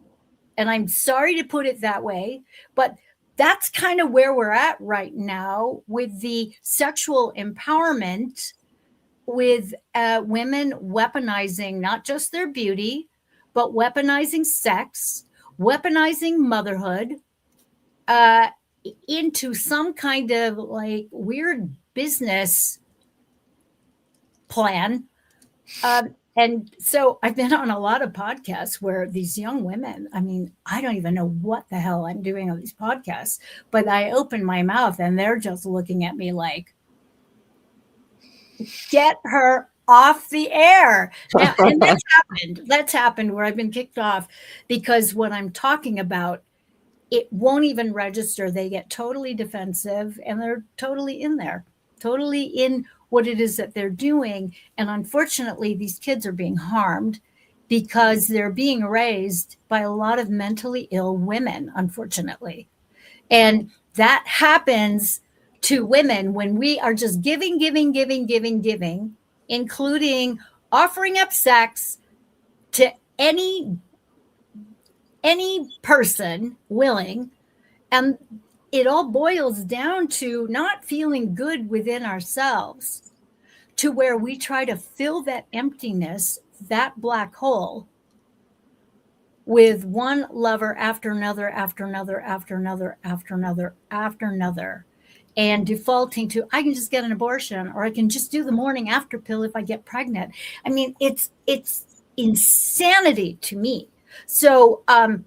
And I'm sorry to put it that way, but that's kind of where we're at right now with the sexual empowerment, with women weaponizing not just their beauty, but weaponizing sex, weaponizing motherhood, uh, into some kind of like weird business plan. And so I've been on a lot of podcasts where these young women, I mean, I don't even know what the hell I'm doing on these podcasts, but I open my mouth and they're just looking at me like, get her off the air. Now, and that's happened. That's happened where I've been kicked off because what I'm talking about, it won't even register. They get totally defensive and they're totally in there, totally in what it is that they're doing. And unfortunately, these kids are being harmed because they're being raised by a lot of mentally ill women, unfortunately. And that happens to women when we are just giving, including offering up sex to any person willing. And it all boils down to not feeling good within ourselves, to where we try to fill that emptiness, that black hole, with one lover after another, after another, after another, after another, after another, and defaulting to, I can just get an abortion, or I can just do the morning after pill if I get pregnant. I mean, it's insanity to me. So, and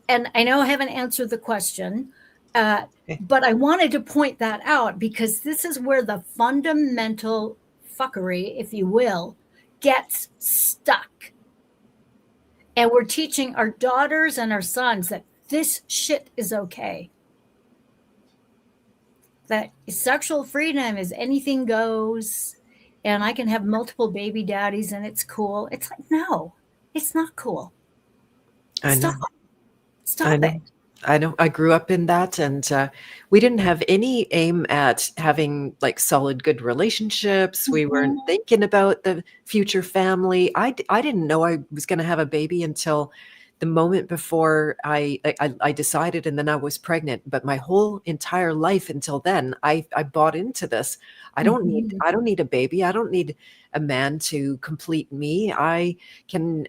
I know I haven't answered the question, but I wanted to point that out because this is where the fundamental fuckery, if you will, gets stuck. And we're teaching our daughters and our sons that this shit is okay. That sexual freedom is anything goes, and I can have multiple baby daddies and it's cool. It's like, no, it's not cool. Stop it. I know. I grew up in that, and we didn't have any aim at having like solid, good relationships. We weren't thinking about the future family. I didn't know I was going to have a baby until the moment before I decided, and then I was pregnant. But my whole entire life until then, I bought into this. I don't need a baby. I don't need a man to complete me. I can,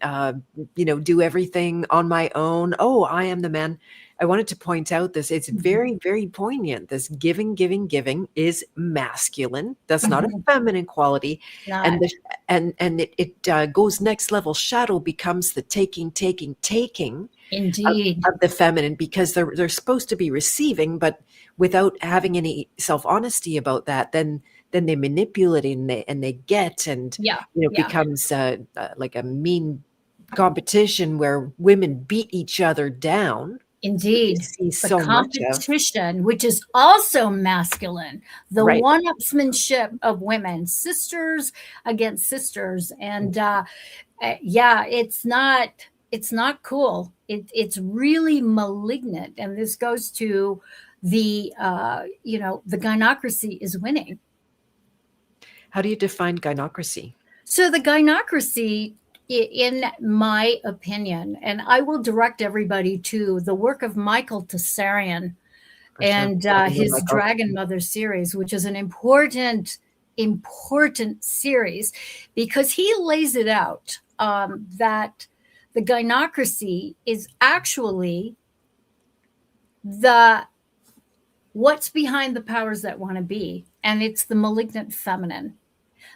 do everything on my own. Oh, I am the man. I wanted to point out this. It's very, very poignant. This giving, giving, giving is masculine. That's not a feminine quality. And it goes next level. Shadow becomes the taking Indeed. of the feminine, because they're supposed to be receiving, but without having any self-honesty about that, then they manipulate and they get, and becomes like a mean competition where women beat each other down. Indeed. See The so competition, which is also masculine, the Right. one-upsmanship of women, sisters against sisters. And it's not cool. It's really malignant. And this goes to the gynocracy is winning. How do you define gynocracy? So the gynocracy, in my opinion, and I will direct everybody to the work of Michael Tessarian and his Dragon Mother series, which is an important series, because he lays it out that the gynocracy is actually what's behind the powers that want to be, and it's the malignant feminine.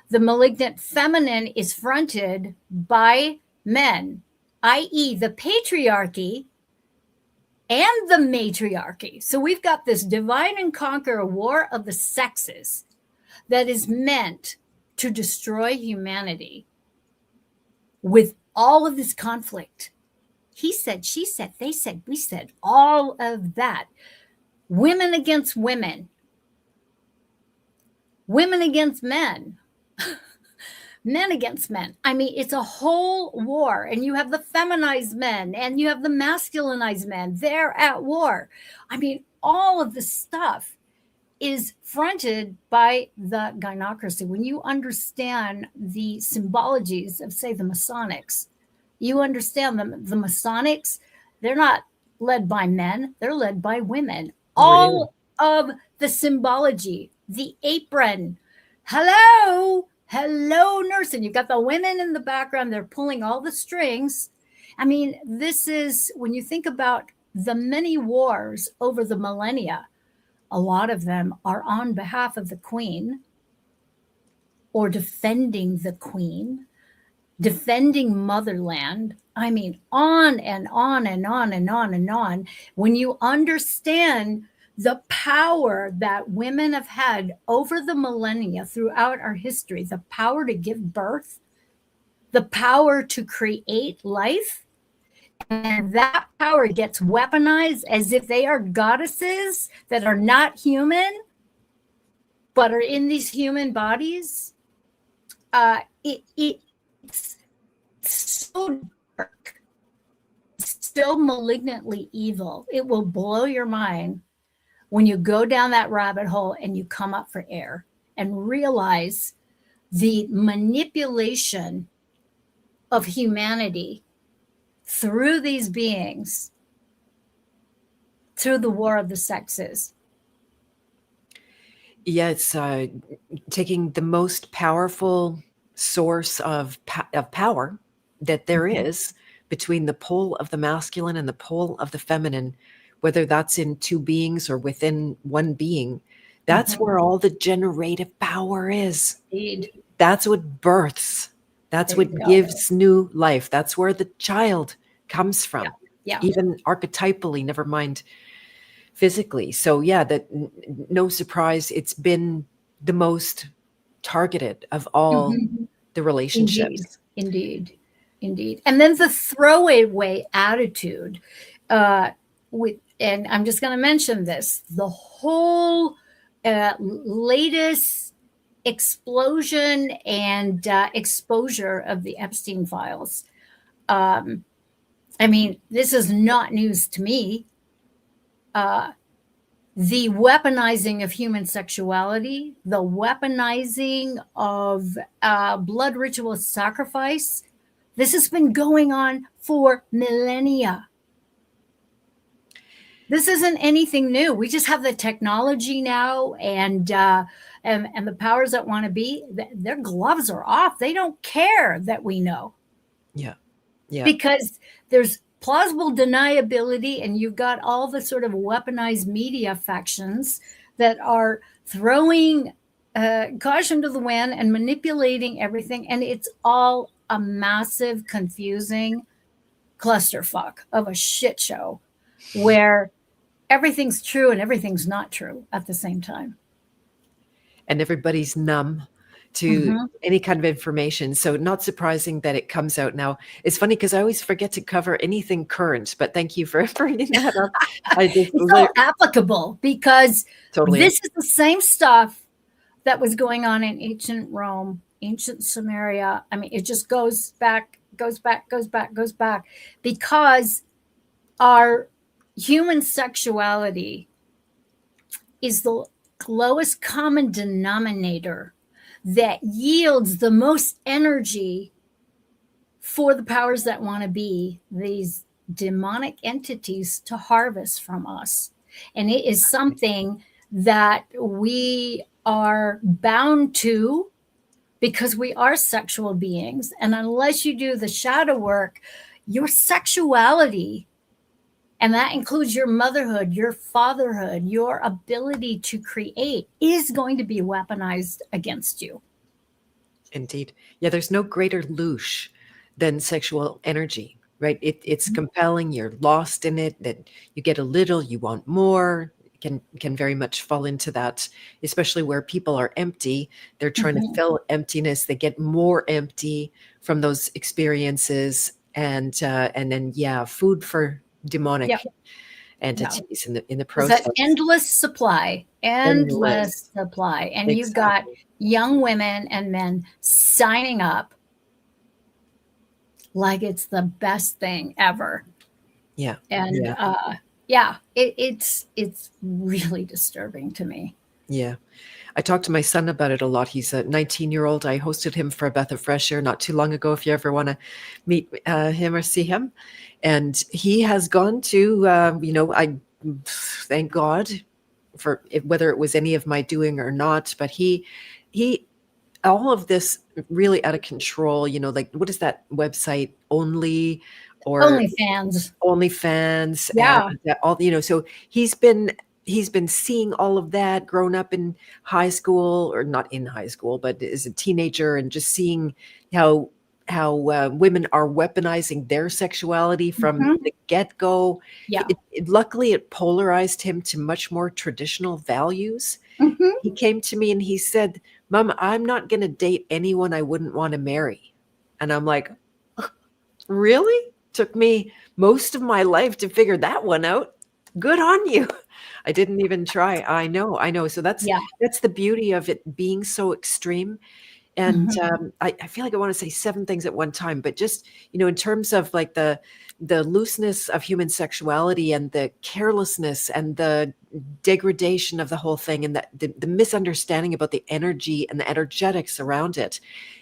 The malignant feminine is fronted by men, i.e., the patriarchy and the matriarchy. So we've got this divide and conquer war of the sexes that is meant to destroy humanity with all of this conflict. He said, she said, they said, we said, all of that. Women against women. Women against men. Men against men. I mean, it's a whole war, and you have the feminized men and you have the masculinized men. They're at war. I mean, all of this stuff is fronted by the gynocracy. When you understand the symbologies of, say, the Masonics, you understand the Masonics, they're not led by men, they're led by women. All of the symbology, the apron, hello, nurse. And you've got the women in the background, they're pulling all the strings. I mean, this is, when you think about the many wars over the millennia, a lot of them are on behalf of the queen or defending the queen. defending motherland. I mean, on and on and on and on and on. When you understand the power that women have had over the millennia throughout our history, the power to give birth, the power to create life, and that power gets weaponized as if they are goddesses that are not human, but are in these human bodies. It's so dark, still malignantly evil. It will blow your mind when you go down that rabbit hole and you come up for air and realize the manipulation of humanity through these beings, through the war of the sexes. Yeah, it's taking the most powerful source of power that there is between the pole of the masculine and the pole of the feminine, whether that's in two beings or within one being. That's where all the generative power is. Indeed. That's what births. That's There what you go. gives new life. That's where the child comes from. Yeah. Even archetypally, never mind physically. So yeah, that no surprise, it's been the most targeted of all the relationships. Indeed. And then the throwaway attitude, with, and I'm just going to mention this, the whole latest explosion and exposure of the Epstein files. I mean, this is not news to me. The weaponizing of human sexuality, the weaponizing of blood ritual sacrifice, this has been going on for millennia. This isn't anything new. We just have the technology now, and the powers that want to be, their gloves are off. They don't care that we know. Yeah. Because there's plausible deniability, and you've got all the sort of weaponized media factions that are throwing caution to the wind and manipulating everything, and it's all a massive, confusing clusterfuck of a shit show where everything's true and everything's not true at the same time. And everybody's numb to any kind of information. So not surprising that it comes out now. It's funny because I always forget to cover anything current, but thank you for bringing that up. It's so applicable because totally. This is the same stuff that was going on in ancient Rome, ancient Samaria. I mean, it just goes back, because our human sexuality is the lowest common denominator that yields the most energy for the powers that want to be, these demonic entities, to harvest from us. And it is something that we are bound to because we are sexual beings. And unless you do the shadow work, your sexuality, and that includes your motherhood, your fatherhood, your ability to create, is going to be weaponized against you. Indeed. Yeah, there's no greater loosh than sexual energy, right? It's compelling. You're lost in it, that you get a little, you want more. Can very much fall into that, especially where people are empty. They're trying to fill emptiness. They get more empty from those experiences. And then, food for demonic entities in the process. It's an endless supply, supply. And you've got young women and men signing up like it's the best thing ever. Yeah. And it's really disturbing to me. Yeah. I talked to my son about it a lot. He's a 19-year-old. I hosted him for a Beth of Fresh Air not too long ago, if you ever want to meet him or see him. And he has gone to, I thank God for it, whether it was any of my doing or not, but he, all of this really out of control, like, what is that website? OnlyFans. Yeah. And all, so he's been seeing all of that, grown up in high school, or not in high school, but as a teenager, and just seeing how women are weaponizing their sexuality from Mhm. the get-go. Yeah. Luckily, it polarized him to much more traditional values. Mhm. He came to me and he said, "Mom, I'm not going to date anyone I wouldn't want to marry." And I'm like, really? Took me most of my life to figure that one out. Good on you. I didn't even try. I know, I know. So Yeah. that's the beauty of it being so extreme. And Mhm. I feel like I want to say seven things at one time, but just, in terms of like the looseness of human sexuality and the carelessness and the degradation of the whole thing, and the misunderstanding about the energy and the energetics around it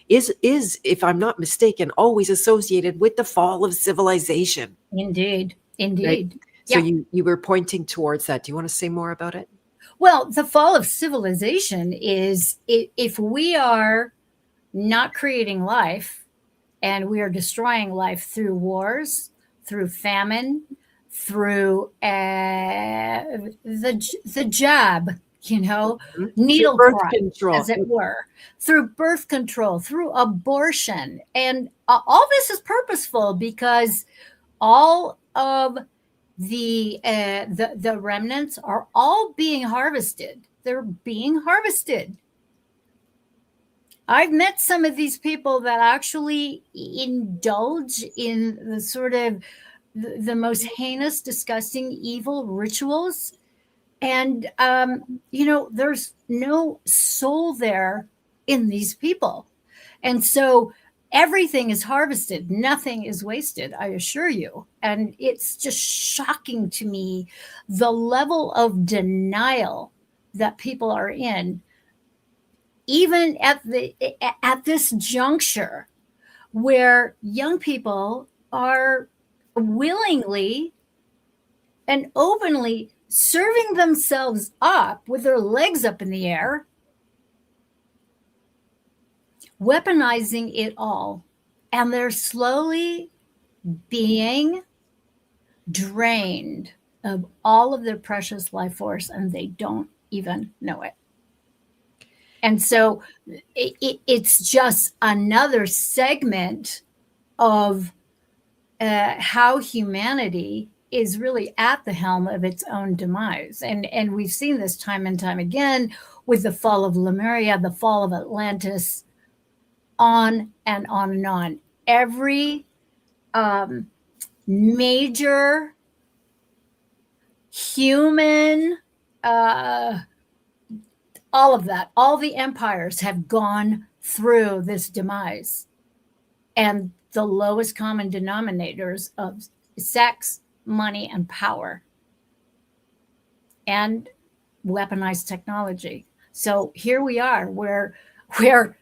is, if I'm not mistaken, always associated with the fall of civilization, Indeed. right? Indeed. So Yeah. you were pointing towards that. Do you want to say more about it? Well, the fall of civilization is if we are not creating life and we are destroying life through wars, through famine, through the jab, Mhm. Through needle birth price, control. as it were, through birth control, through abortion, and all this is purposeful because all of the remnants are all being harvested. They're being harvested. I've met some of these people that actually indulge in the sort of the most heinous, disgusting, evil rituals. And, there's no soul there in these people. And so everything is harvested, nothing is wasted, I assure you. And it's just shocking to me the level of denial that people are in, even at this juncture where young people are willingly and openly serving themselves up with their legs up in the air, weaponizing it all. And they're slowly being drained of all of their precious life force, and they don't even know it. And so it's just another segment of how humanity is really at the helm of its own demise. And we've seen this time and time again with the fall of Lemuria, the fall of Atlantis, on and on and on. Every major human, all of that, all the empires have gone through this demise. And the lowest common denominators of sex, money, and power, and weaponized technology. So here we are, where we're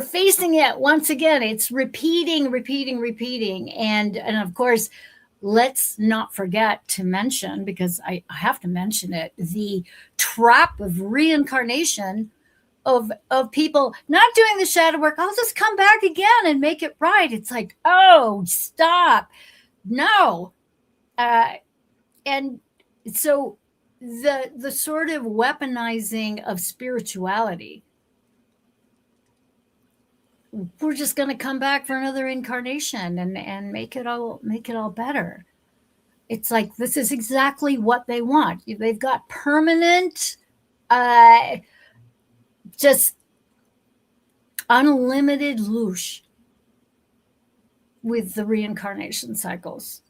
facing it once again. It's repeating. And of course, let's not forget to mention, because I have to mention it, the trap of reincarnation of people not doing the shadow work. I'll just come back again and make it right. It's like, oh, stop. No. And so the sort of weaponizing of spirituality, we're just going to come back for another incarnation and make it all better. It's like, this is exactly what they want. They've got permanent, just unlimited loosh with the reincarnation cycles.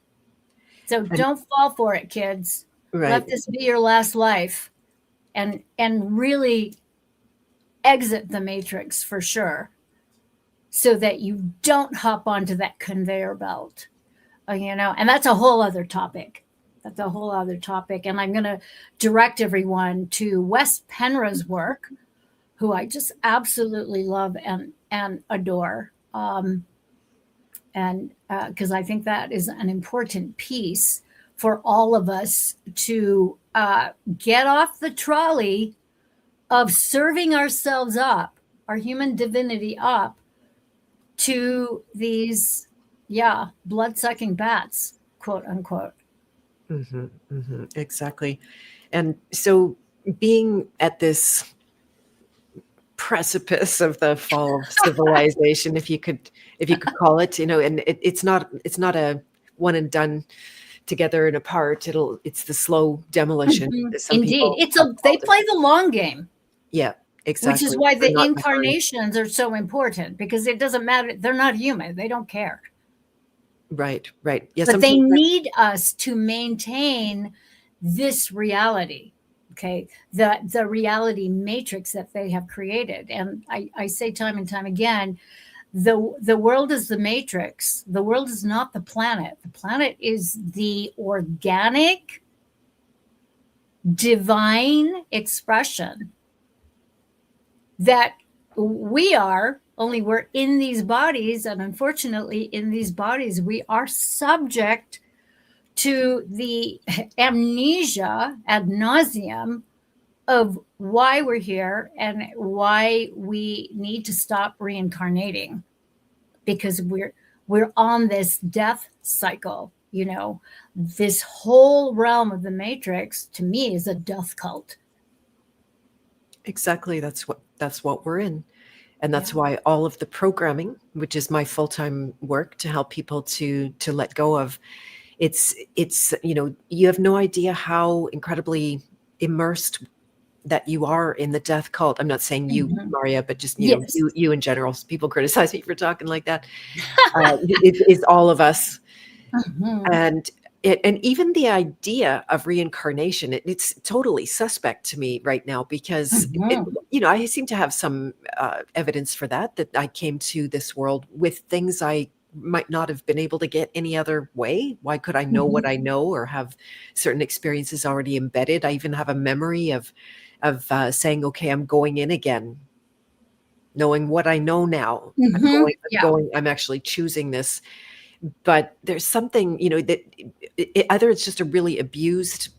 So And don't fall for it, kids. right. Let this be your last life, and really exit the matrix for sure, so that you don't hop onto that conveyor belt. And that's a whole other topic. And I'm going to direct everyone to Wes Penra's work, who I just absolutely love and adore. And because I think that is an important piece for all of us to get off the trolley of serving ourselves up, our human divinity up, to these, blood-sucking bats, quote unquote. Exactly. And so being at this precipice of the fall of civilization, if you could call it, and it's not a one and done together and apart. It's the slow demolition. Some Indeed. people They play the long game. Yeah, which is exactly. why They're the not incarnations are so important, because it doesn't matter. They're not human. They don't care. Right. Yeah, But they need us to maintain this reality. Okay. The reality matrix that they have created. And I say time and time again, the world is the matrix. The world is not the planet. The planet is the organic, divine expression that we are, only we're in these bodies. And unfortunately, in these bodies, we are subject to the amnesia ad nauseum of why we're here and why we need to stop reincarnating, because we're on this death cycle. This whole realm of the matrix, to me, is a death cult. Exactly. That's what we're in. And that's why all of the programming, which is my full-time work to help people to let go of, it's you have no idea how incredibly immersed that you are in the death cult. I'm not saying you, Marja, but just Yes. you in general. People criticize me for talking like that. It's all of us. And even the idea of reincarnation, it's totally suspect to me right now, because I seem to have some evidence for that I came to this world with things I might not have been able to get any other way. Why could I know what I know, or have certain experiences already embedded? I even have a memory of saying, okay, I'm going in again, knowing what I know now. I'm actually choosing this. But there's something, that either it's just a really abused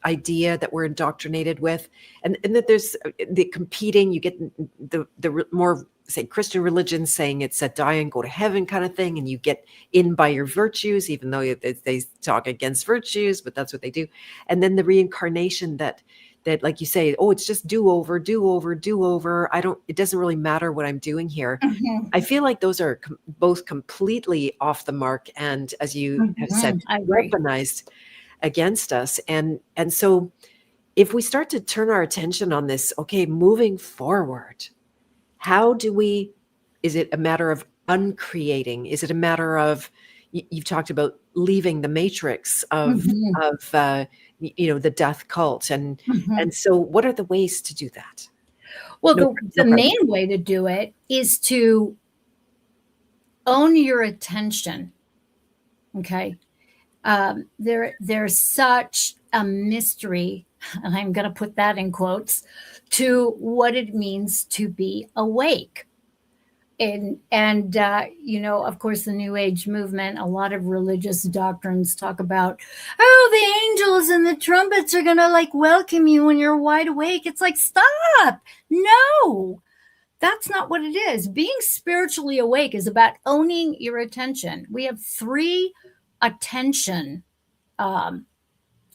idea that we're indoctrinated with, and that there's the competing. You get the more, say, Christian religion saying it's a die and go to heaven kind of thing, and you get in by your virtues, even though they talk against virtues, but that's what they do. And then the reincarnation that like you say, oh, it's just do over. It doesn't really matter what I'm doing here. I feel like those are both completely off the mark, and, as you have said, weaponized against us. And so if we start to turn our attention on this, okay, moving forward, how do we, is it a matter of uncreating? Is it a matter of, you've talked about leaving the matrix of the death cult, and so what are the ways to do that? Well, the main way to do it is to own your attention. Okay. There's such a mystery, and I'm going to put that in quotes, to what it means to be awake. And of course, the New Age movement, a lot of religious doctrines talk about, oh, the angels and the trumpets are going to welcome you when you're wide awake. It's like, stop. No, that's not what it is. Being spiritually awake is about owning your attention. We have 3 attention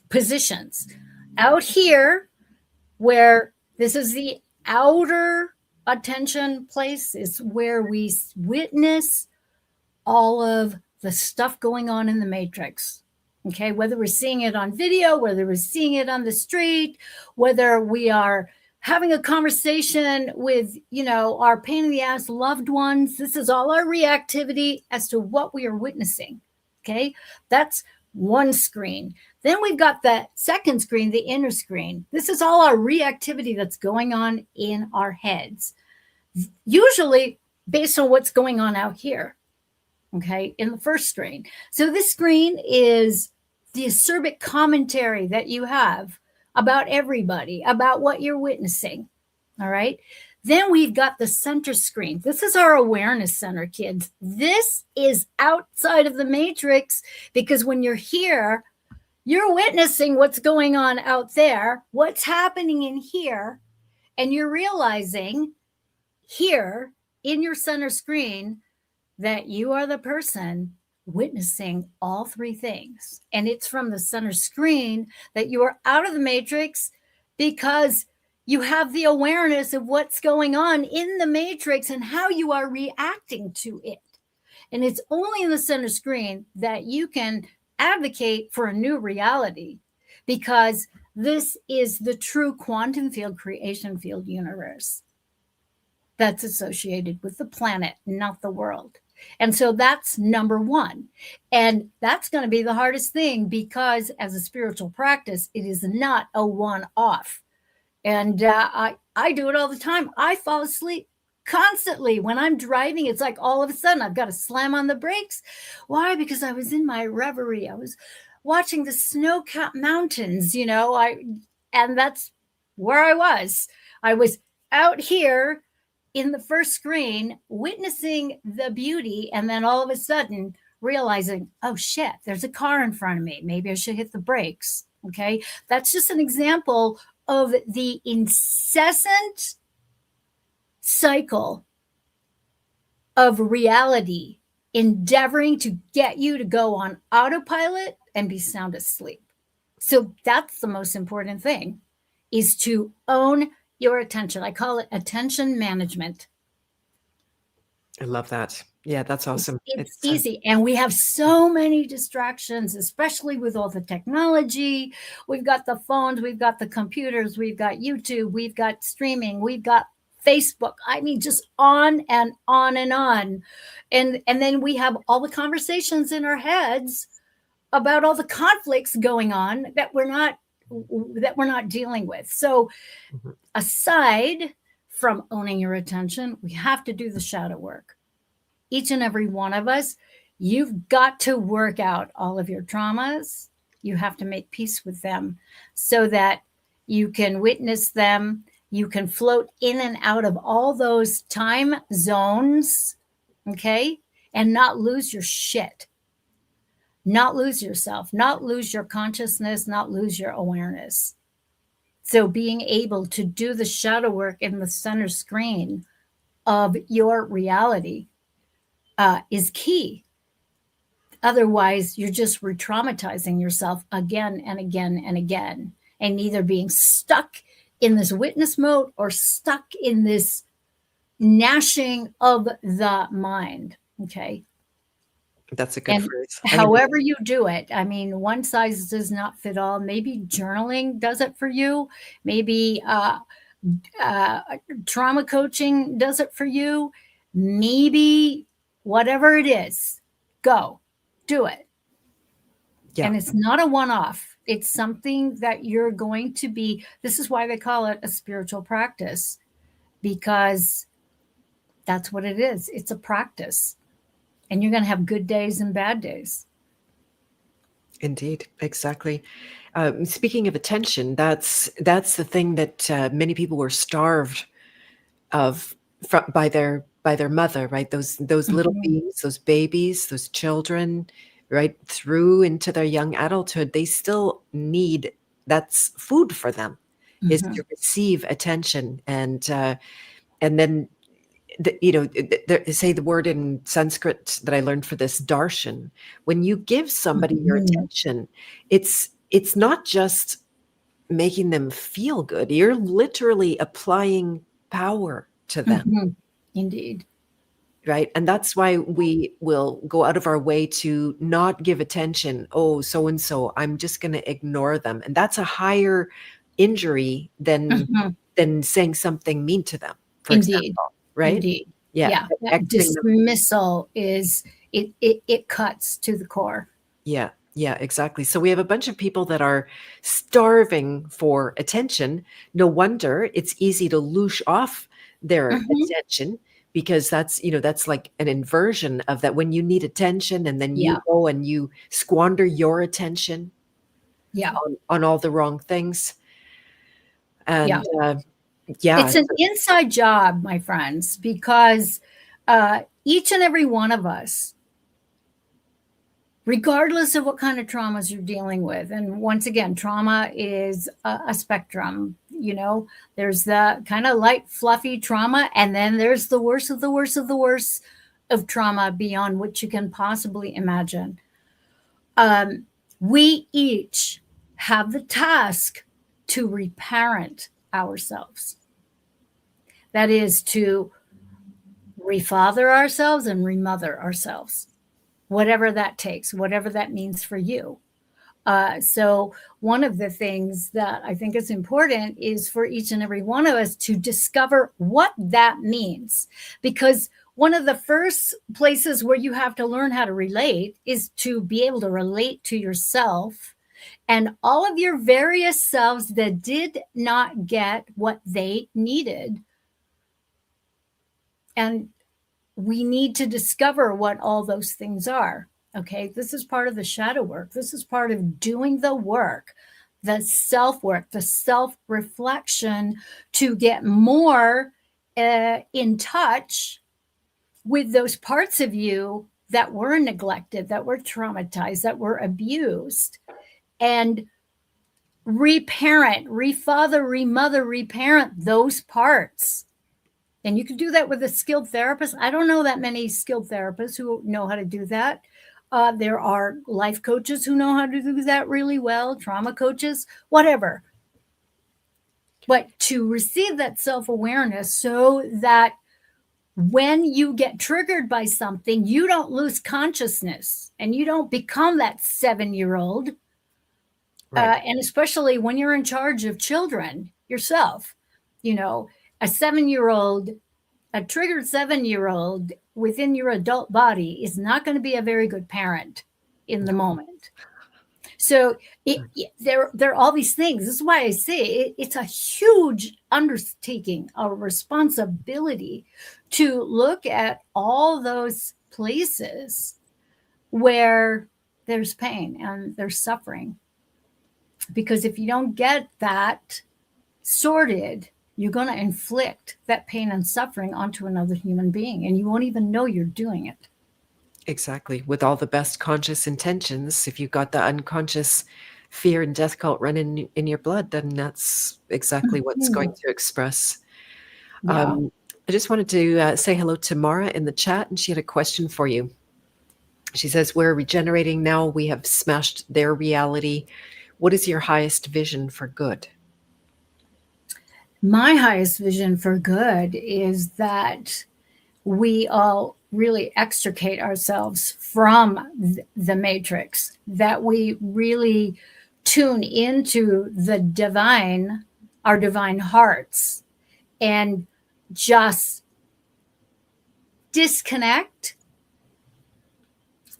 positions. Out here, where this is the outer attention place, is where we witness all of the stuff going on in the matrix. Okay, whether we're seeing it on video, whether we're seeing it on the street, whether we are having a conversation with, our pain in the ass loved ones, this is all our reactivity as to what we are witnessing. Okay, that's one screen. Then we've got the second screen, the inner screen. This is all our reactivity that's going on in our heads, usually based on what's going on out here, okay, in the first screen. So this screen is the acerbic commentary that you have about everybody, about what you're witnessing, all right? Then we've got the center screen. This is our awareness center, kids. This is outside of the matrix, because when you're here, you're witnessing what's going on out there, what's happening in here, and you're realizing here in your center screen that you are the person witnessing all 3 things. And it's from the center screen that you are out of the matrix, because you have the awareness of what's going on in the matrix and how you are reacting to it. And it's only in the center screen that you can advocate for a new reality, because this is the true quantum field creation field universe that's associated with the planet, not the world. And so that's number one. And that's going to be the hardest thing, because as a spiritual practice, it is not a one-off. And I do it all the time. I fall asleep constantly when I'm driving. It's like all of a sudden I've got to slam on the brakes. Why? Because I was in my reverie. I was watching the snow-capped mountains, and that's where I was. I was out here in the first screen witnessing the beauty, and then all of a sudden realizing, oh shit, there's a car in front of me. Maybe I should hit the brakes. Okay. That's just an example of the incessant cycle of reality endeavoring to get you to go on autopilot and be sound asleep. So that's the most important thing, is to own your attention. I call it attention management. I love that. Yeah, that's awesome. It's easy. And we have so many distractions, especially with all the technology. We've got the phones, we've got the computers, we've got YouTube, we've got streaming, we've got Facebook. I mean, just on and on and on. And then we have all the conversations in our heads about all the conflicts going on that we're not dealing with. So aside from owning your attention, we have to do the shadow work. Each and every one of us, you've got to work out all of your traumas. You have to make peace with them so that you can witness them. You can float in and out of all those time zones, okay? And not lose your shit, not lose yourself, not lose your consciousness, not lose your awareness. So being able to do the shadow work in the center screen of your reality is key. Otherwise, you're just re-traumatizing yourself again and again and again, and either being stuck in this witness mode or stuck in this gnashing of the mind. Okay. That's a good phrase. However you do it, I mean, one size does not fit all. Maybe journaling does it for you. Maybe trauma coaching does it for you. Maybe whatever it is, go do it. Yeah. And it's not a one-off. It's something that you're going to be. This is why they call it a spiritual practice, because that's what it is. It's a practice. And you're going to have good days and bad days. Indeed, exactly. Speaking of attention, that's the thing that many people were starved of by their mother, right? Those little beings, those babies, those children, right, through into their young adulthood, they still need, that's food for them, is to receive attention, and then. Say the word in Sanskrit that I learned for this, darshan. When you give somebody your attention, it's not just making them feel good. You're literally applying power to them. Indeed. Right. And that's why we will go out of our way to not give attention. Oh, so-and-so, I'm just going to ignore them. And that's a higher injury than saying something mean to them, for example. Right? Indeed. Yeah. That dismissal is it cuts to the core. Yeah, exactly. So we have a bunch of people that are starving for attention. No wonder it's easy to loosh off their attention, because that's like an inversion of that, when you need attention and then you go and you squander your attention on all the wrong things. And it's an inside job, my friends, because each and every one of us, regardless of what kind of traumas you're dealing with, and once again, trauma is a spectrum. There's the kind of light, fluffy trauma, and then there's the worst of the worst of the worst of trauma beyond what you can possibly imagine. We each have the task to reparent ourselves. That is to refather ourselves and remother ourselves, whatever that takes, whatever that means for you. So one of the things that I think is important is for each and every one of us to discover what that means. Because one of the first places where you have to learn how to relate is to be able to relate to yourself and all of your various selves that did not get what they needed. And we need to discover what all those things are. Okay, this is part of the shadow work. This is part of doing the work, the self work, the self reflection to get more in touch with those parts of you that were neglected, that were traumatized, that were abused, and reparent, refather, remother, reparent those parts. And you can do that with a skilled therapist. I don't know that many skilled therapists who know how to do that. There are life coaches who know how to do that really well, trauma coaches, whatever. But to receive that self-awareness so that when you get triggered by something, you don't lose consciousness and you don't become that 7-year-old. Right. And especially when you're in charge of children yourself, you know, a 7-year-old, a triggered 7-year-old within your adult body is not going to be a very good parent in the moment. So there are all these things. This is why I say it's a huge undertaking, a responsibility to look at all those places where there's pain and there's suffering. Because if you don't get that sorted, you're going to inflict that pain and suffering onto another human being, and you won't even know you're doing it. Exactly. With all the best conscious intentions, if you've got the unconscious fear and death cult running in your blood, then that's exactly what's going to express. Yeah. I just wanted to say hello to Mara in the chat, and she had a question for you. She says, we're regenerating now. We have smashed their reality. What is your highest vision for good? My highest vision for good is that we all really extricate ourselves from the matrix, that we really tune into the divine, our divine hearts, and just disconnect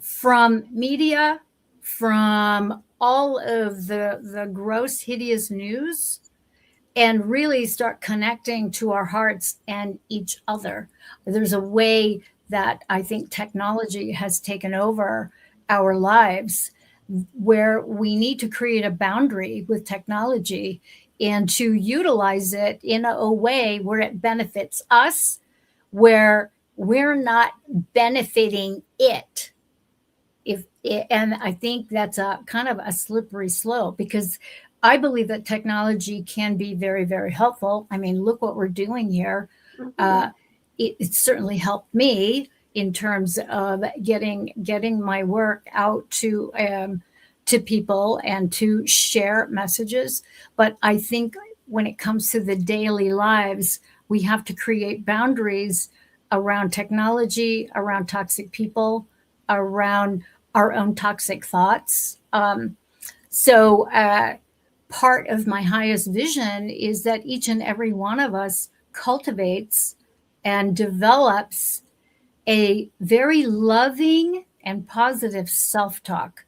from media, from all of the gross, hideous news, and really start connecting to our hearts and each other. There's a way that I think technology has taken over our lives where we need to create a boundary with technology and to utilize it in a way where it benefits us, where we're not benefiting it. And I think that's a kind of a slippery slope, because I believe that technology can be very, very helpful. I mean, look what we're doing here. Mm-hmm. It certainly helped me in terms of getting my work out to people and to share messages. But I think when it comes to the daily lives, we have to create boundaries around technology, around toxic people, around our own toxic thoughts. So part of my highest vision is that each and every one of us cultivates and develops a very loving and positive self-talk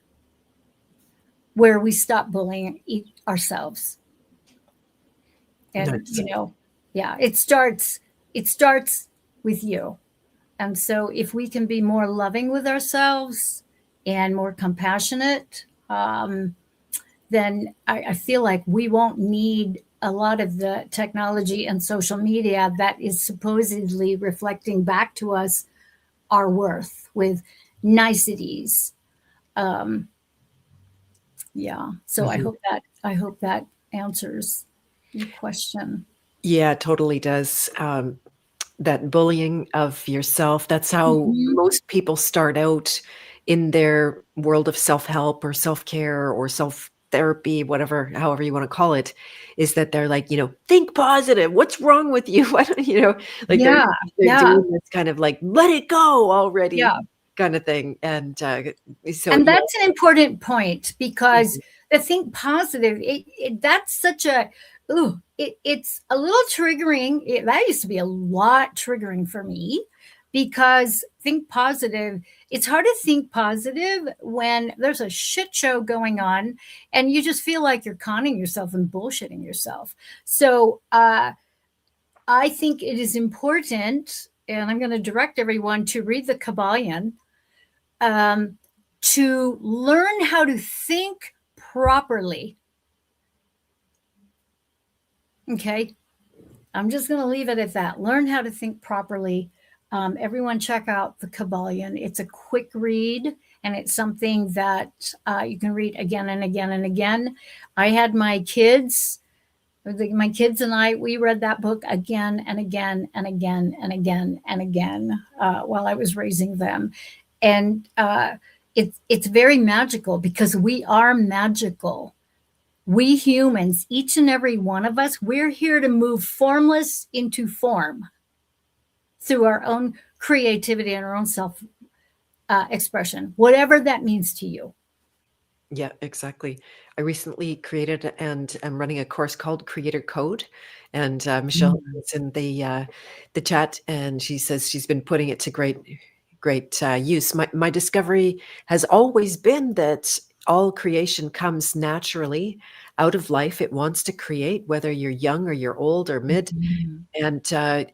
where we stop bullying ourselves. And, nice. It starts with you. And so if we can be more loving with ourselves and more compassionate, then I feel like we won't need a lot of the technology and social media that is supposedly reflecting back to us our worth with niceties. So mm-hmm. I hope that answers your question. Yeah, it totally does. That bullying of yourself, that's how mm-hmm. most people start out in their world of self-help or self-care or therapy, whatever, however you want to call it, is that they're like, think positive. What's wrong with you? Why don't like Yeah. they're Yeah. doing this kind of like let it go already Yeah. kind of thing. And so And yeah. that's an important point, because Mhm. the think positive, that's such a, it's a little triggering. That used to be a lot triggering for me, because think positive, it's hard to think positive when there's a shit show going on and you just feel like you're conning yourself and bullshitting yourself. So I think it is important, and I'm going to direct everyone to read the Kabbalion, to learn how to think properly. Okay. I'm just going to leave it at that. Learn how to think properly. Everyone check out the Kabbalion. It's a quick read, and it's something that you can read again and again and again. I had my kids and I, we read that book again and again and again and again and again while I was raising them. And it's very magical, because we are magical. We humans, each and every one of us, we're here to move formless into form through our own creativity and our own self expression, whatever that means to you. Yeah, exactly. I recently created and I'm running a course called Creator Code, and Michelle Mm. is in the chat, and she says she's been putting it to great use. My discovery has always been that all creation comes naturally out of life. It wants to create, whether you're young or you're old or mid, Mhm.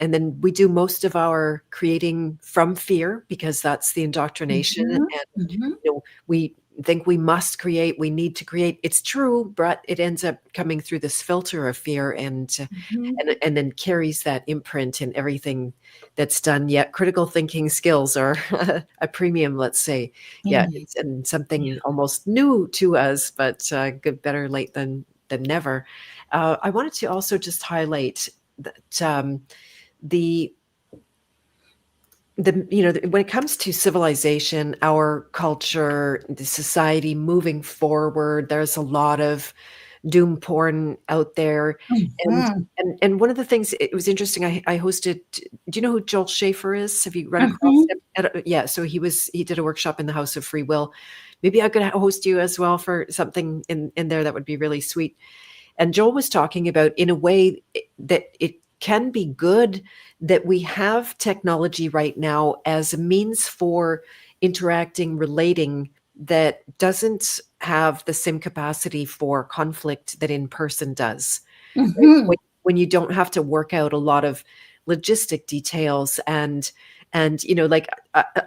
and then we do most of our creating from fear, because that's the indoctrination. Mhm. And Mhm. we think we must create, we need to create. It's true, but it ends up coming through this filter of fear, and Mhm. and then carries that imprint in everything that's done. Yet critical thinking skills are a premium, let's say. Yeah, Indeed. it's and Yeah. something almost new to us, but good, better late than never. I wanted to also just highlight that the when it comes to civilization, our culture, the society moving forward, there's a lot of doom porn out there. And Mhm. and one of the things, it was interesting, I hosted, do you know who Joel Schaefer is? Have you run across Mhm. him? Yeah, so he did a workshop in the House of Free Will. Maybe I could host you as well for something in there. That would be really sweet. And Joel was talking about, in a way, that it can be good that we have technology right now as a means for interacting, relating, that doesn't have the same capacity for conflict that in person does. Right? Mhm. When you don't have to work out a lot of logistic details, and like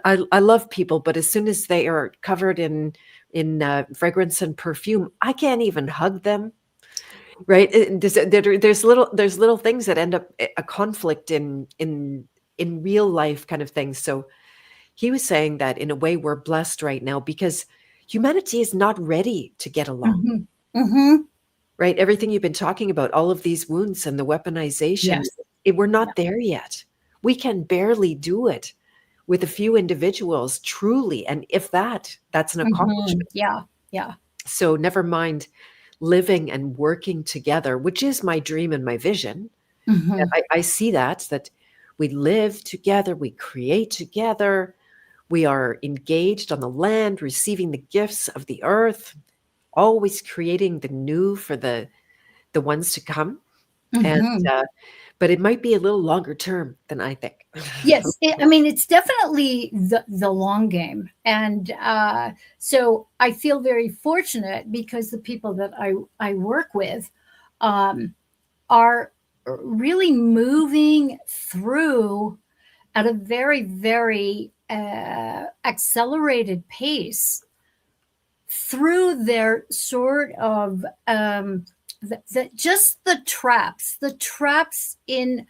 I love people, but as soon as they are covered in fragrance and perfume, I can't even hug them. Right? There's little things that end up a conflict in real life kind of things. So he was saying that in a way we're blessed right now, because humanity is not ready to get along. Mhm. Mhm. Right? Everything you've been talking about, all of these wounds and the weaponization, Yes. we're Yeah. not there yet. We can barely do it with a few individuals, truly, and if that's an Mhm. accomplishment. Yeah. Yeah. So never mind living and working together, which is my dream and my vision. And Mhm. I see that we live together, we create together, we are engaged on the land, receiving the gifts of the earth, always creating the new for the ones to come. And Mhm. but it might be a little longer term than I think. Yes, I mean, it's definitely the long game, and so I feel very fortunate, because the people that I work with um, are really moving through at a very, very accelerated pace through their sort of just the traps in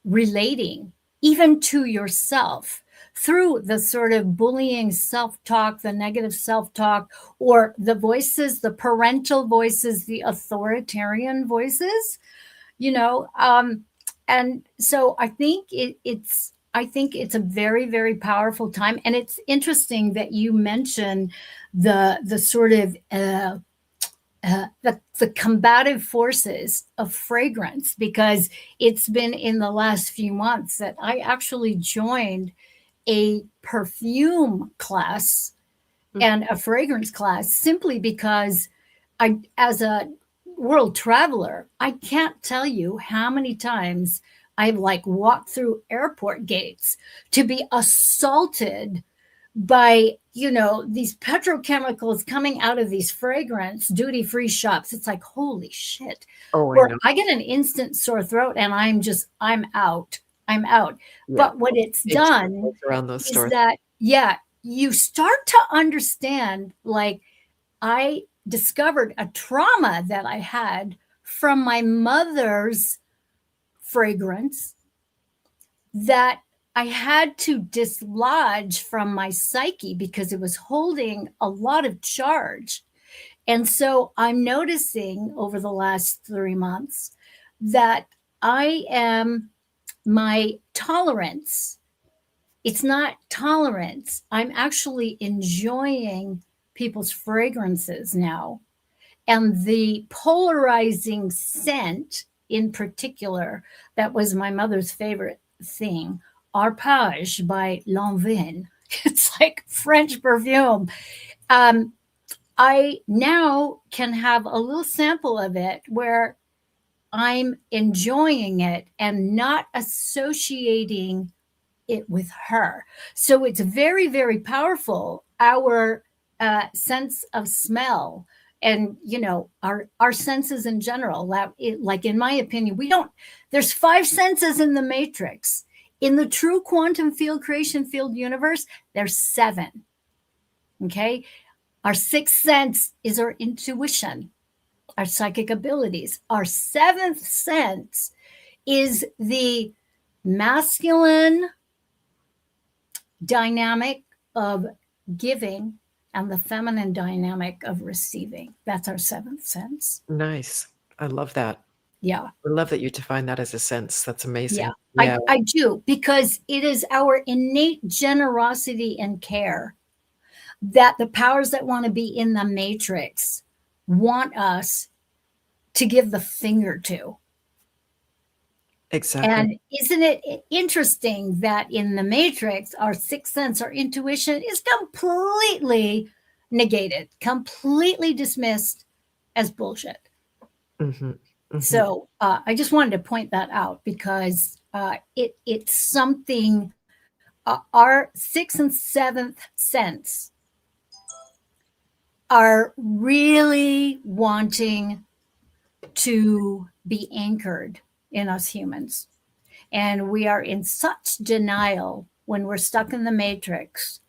relating, even to yourself, through the sort of bullying self talk, the negative self talk, or the voices, the parental voices, the authoritarian voices, you know. And so I think it's a very, very powerful time. And it's interesting that you mentioned the sort of the combative forces of fragrance, because it's been in the last few months that I actually joined a perfume class and a fragrance class, simply because I, as a world traveler, I can't tell you how many times I've like walked through airport gates to be assaulted by, these petrochemicals coming out of these fragrance duty free shops. It's like, holy shit. Oh, I Or know. I get an instant sore throat and I'm out. I'm out. Yeah. But what it's Big done circles around those is stores. that, yeah, you start to understand, like, I discovered a trauma that I had from my mother's fragrance that I had to dislodge from my psyche because it was holding a lot of charge. And so I'm noticing over the last 3 months that my tolerance, it's not tolerance. I'm actually enjoying people's fragrances now. And the polarizing scent in particular, that was my mother's favorite thing, Arpage by Lanvin. It's like French perfume. I now can have a little sample of it where I'm enjoying it and not associating it with her. So it's very, very powerful. Our sense of smell and our senses in general. Like in my opinion, there's 5 senses in the matrix. In the true quantum field creation field universe, there's 7. Okay. Our 6th sense is our intuition, our psychic abilities. Our 7th sense is the masculine dynamic of giving and the feminine dynamic of receiving. That's our 7th sense. Nice. I love that. Yeah. I love that you define that as a sense. That's amazing. Yeah. I do, because it is our innate generosity and care that the powers that want to be in the matrix want us to give the finger to. Exactly. And isn't it interesting that in the matrix, our 6th sense, our intuition is completely negated, completely dismissed as bullshit. So I just wanted to point that out, because it's something, our 6th and 7th sense are really wanting to be anchored in us humans. And we are in such denial when we're stuck in the matrix.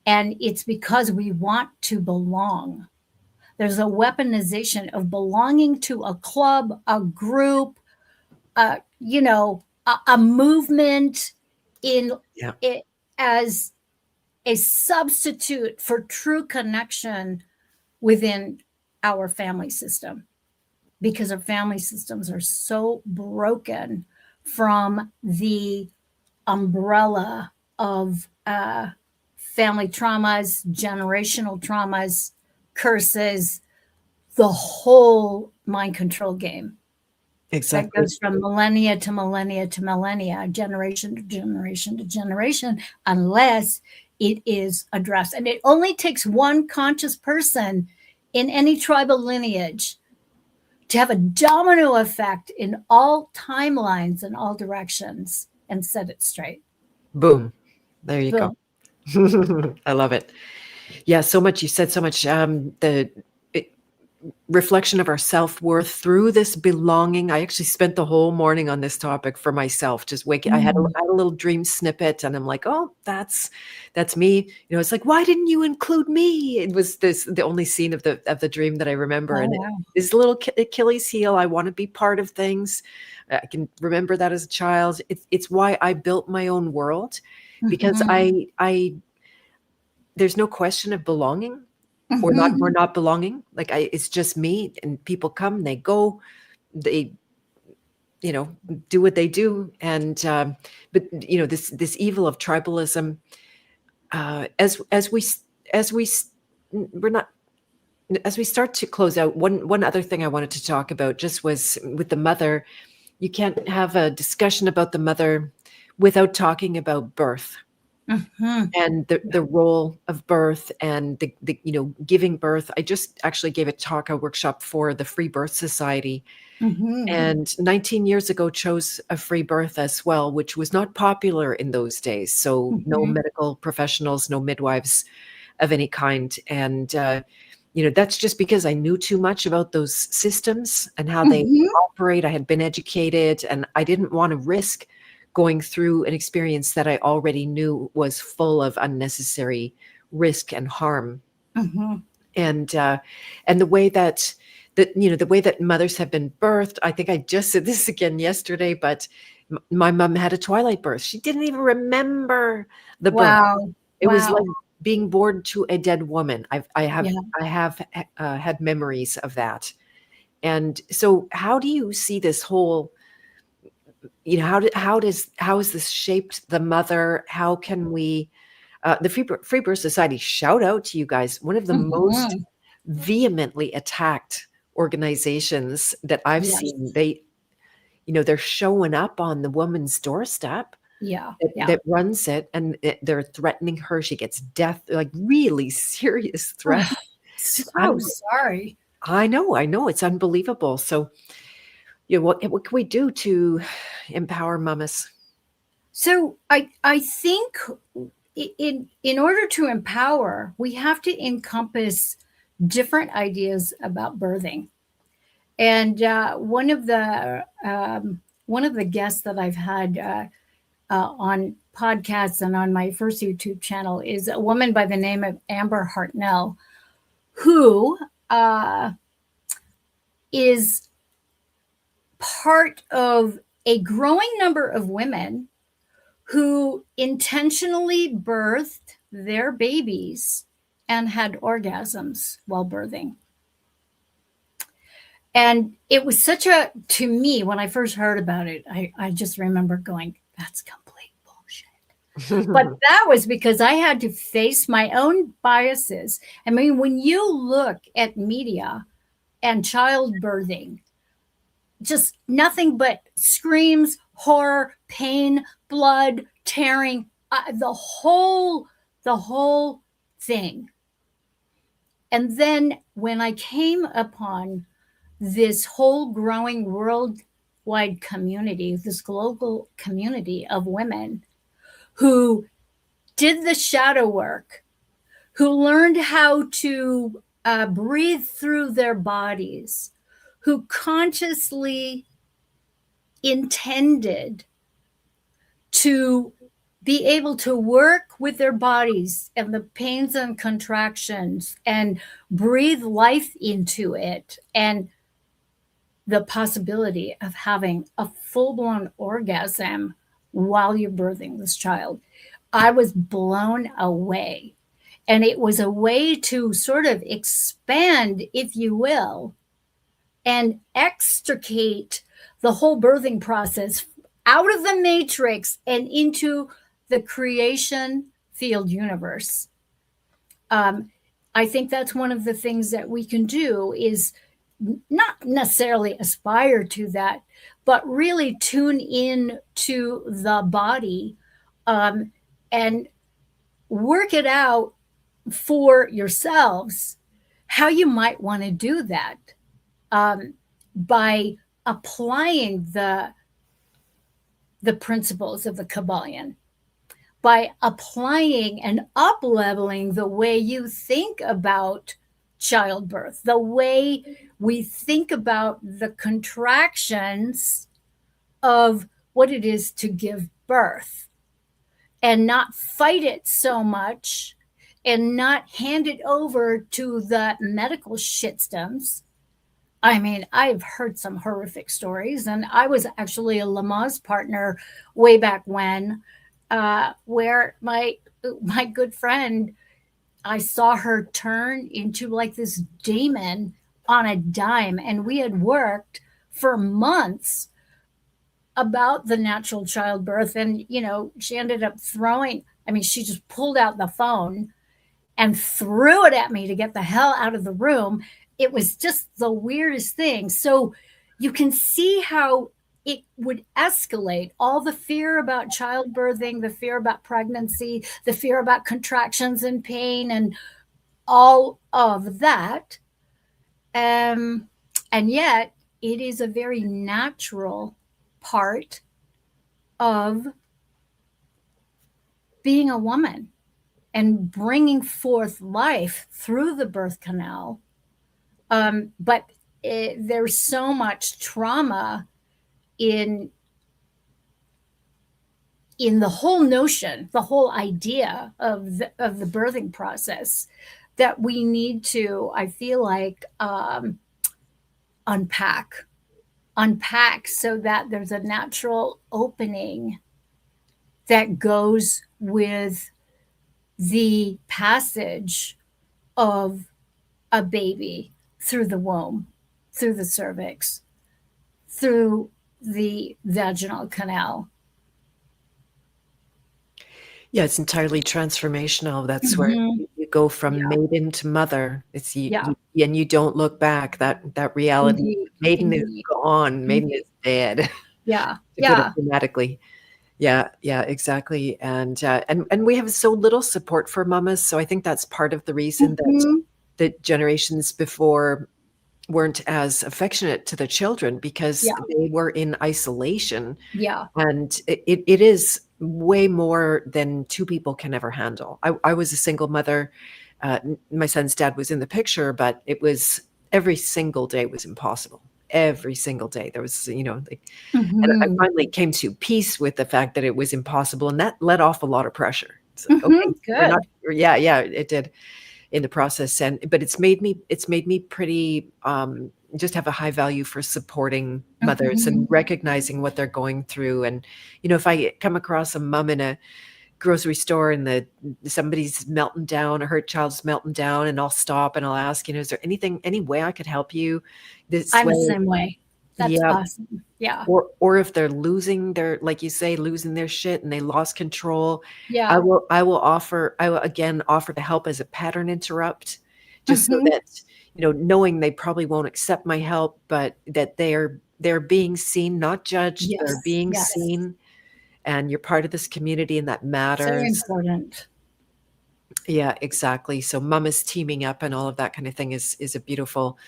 And it's because we want to belong. There's a weaponization of belonging to a club, a group, a movement it as a substitute for true connection within our family system, because our family systems are so broken from the umbrella of family traumas, generational traumas, curses, the whole mind control game. Exactly. That goes from millennia to millennia to millennia, generation to generation to generation, unless it is addressed. And it only takes one conscious person in any tribal lineage to have a domino effect in all timelines and all directions and set it straight. Boom. There you Boom. go. I love it. Yeah, so much. You said so much. The reflection of our self-worth through this belonging. I actually spent the whole morning on this topic for myself, just waking. I had a little dream snippet, and I'm like, oh, that's me. It's like, why didn't you include me? It was the only scene of the dream that I remember. And wow. this little Achilles heel. I want to be part of things. I can remember that as a child. It's why I built my own world, because I there's no question of belonging. We're not belonging. Like it's just me, and people come, they go, they, do what they do. And, but this evil of tribalism, as we, we're not as we start to close out, one other thing I wanted to talk about just was with the mother. You can't have a discussion about the mother without talking about birth Mhm. and the role of birth and the giving birth. I just actually gave a workshop for the Free Birth Society, Mhm. and 19 years ago chose a free birth as well, which was not popular in those days. So no Mhm. medical professionals, no midwives of any kind. And that's just because I knew too much about those systems and how they Mhm. operate. I had been educated, and I didn't want to risk going through an experience that I already knew was full of unnecessary risk and harm. Mhm. And the way that mothers have been birthed. I think I just said this again yesterday, but my mom had a twilight birth. She didn't even remember the birth. Wow. It was like Wow. being born to a dead woman. Yeah. I have had memories of that. And so, how do you see this whole? How has this shaped the mother? How can we? The Free Birth Society, shout out to you guys. One of the most Mhm. vehemently attacked organizations that I've Yes. seen. They're showing up on the woman's doorstep Yeah. that, Yeah. that runs it, and they're threatening her. She gets death, like really serious threats. Ugh, It's so sorry. I know, it's unbelievable. So, what can we do to empower mamas? So I think in order to empower, we have to encompass different ideas about birthing. And one of the guests that I've had on podcasts and on my first YouTube channel is a woman by the name of Amber Hartnell, who is part of a growing number of women who intentionally birthed their babies and had orgasms while birthing. And it was to me, when I first heard about it, I just remember going, that's complete bullshit. But that was because I had to face my own biases. I mean, when you look at media and childbirthing, just nothing but screams, horror, pain, blood, tearing, the whole thing. And then when I came upon this whole growing worldwide community, this global community of women who did the shadow work, who learned how to breathe through their bodies, who consciously intended to be able to work with their bodies and the pains and contractions and breathe life into it, and the possibility of having a full-blown orgasm while you're birthing this child. I was blown away. And it was a way to sort of expand, if you will, and extricate the whole birthing process out of the matrix and into the creation field universe. I think that's one of the things that we can do is not necessarily aspire to that, but really tune in to the body, and work it out for yourselves how you might want to do that, by applying the principles of the Kabbalion, by applying and up leveling the way you think about childbirth, the way we think about the contractions of what it is to give birth, and not fight it so much and not hand it over to the medical shitstoms. I mean, I've heard some horrific stories, and I was actually a Lamaze partner way back when, where my good friend, I saw her turn into like this demon on a dime, and we had worked for months about the natural childbirth, and she ended up throwing. I mean, she just pulled out the phone and threw it at me to get the hell out of the room. It was just the weirdest thing. So you can see how it would escalate all the fear about childbirthing, the fear about pregnancy, the fear about contractions and pain, and all of that. And yet, it is a very natural part of being a woman and bringing forth life through the birth canal. But there's so much trauma in the whole notion, the whole idea of the birthing process, that we need to, I feel like, unpack so that there's a natural opening that goes with the passage of a baby through the womb, through the cervix, through the vaginal canal. Yeah, it's entirely transformational. That's where Mm-hmm. you go from Yeah. maiden to mother. It's Yeah. and you don't look back. That reality, Indeed. maiden is Indeed. gone. Maiden Indeed. is dead. Yeah. To put it Yeah. dramatically. Yeah, yeah, exactly. And we have so little support for mamas, so I think that's part of the reason that Mm-hmm. generations before weren't as affectionate to their children, because Yeah. they were in isolation. Yeah. And it is way more than two people can ever handle. I was a single mother. My son's dad was in the picture, but it was every single day was impossible. Every single day. There was, like, and I Mm-hmm. finally came to peace with the fact that it was impossible, and that let off a lot of pressure. It's like, okay, Mm-hmm. we're not, Good. yeah, it did in the process. But it's made me pretty, just have a high value for supporting mothers Mm-hmm. and recognizing what they're going through. And, if I come across a mom in a grocery store and somebody's melting down, or her child's melting down, and I'll stop and I'll ask, is there any way I could help you this I'm the way? same way. That's Yeah. awesome. Yeah. Or if they're losing their, like you say, losing their shit and they lost control, I Yeah. will again offer to help as a pattern interrupt, just so Mm-hmm. that, knowing they probably won't accept my help, but that they're being seen, not judged, they're Yes. being Yes. seen, and you're part of this community, and that So matters. important. Yeah, exactly. So mamas teaming up and all of that kind of thing is a beautiful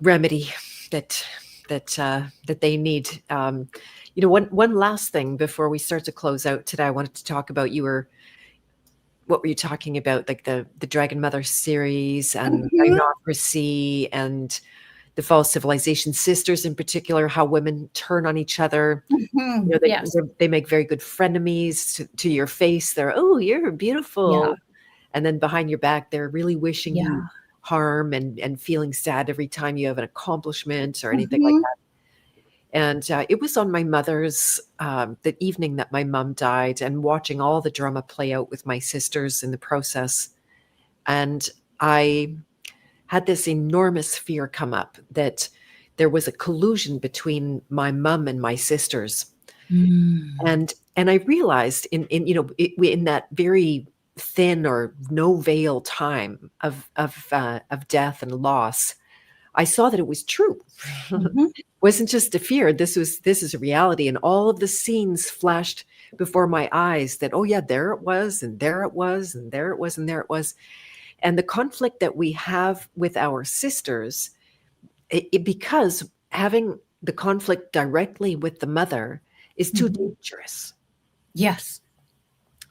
remedy that that they need. One last thing before we start to close out today, I wanted to talk about, what were you talking about, like the Dragon Mother series and Mm-hmm. gynocracy and the false civilization sisters in particular, how women turn on each other. Mm-hmm. Yes. They make very good frenemies to your face. They're, oh, you're Yeah. beautiful, and then behind your back, they're really wishing you Yeah. harm and feeling sad every time you have an accomplishment or anything like Mm-hmm. that. And it was on my mother's, the evening that my mom died, and watching all the drama play out with my sisters in the process. And I had this enormous fear come up that there was a collusion between my mom and my sisters. Mm. And I realized in that very thin or no veil time of death and loss, I saw that it was true. Mm-hmm. Wasn't just a fear. This is a reality, and all of the scenes flashed before my eyes. That, oh yeah, there it was, and there it was, and there it was, and there it was. And the conflict that we have with our sisters, because having the conflict directly with the mother is too Mm-hmm. dangerous, Yes.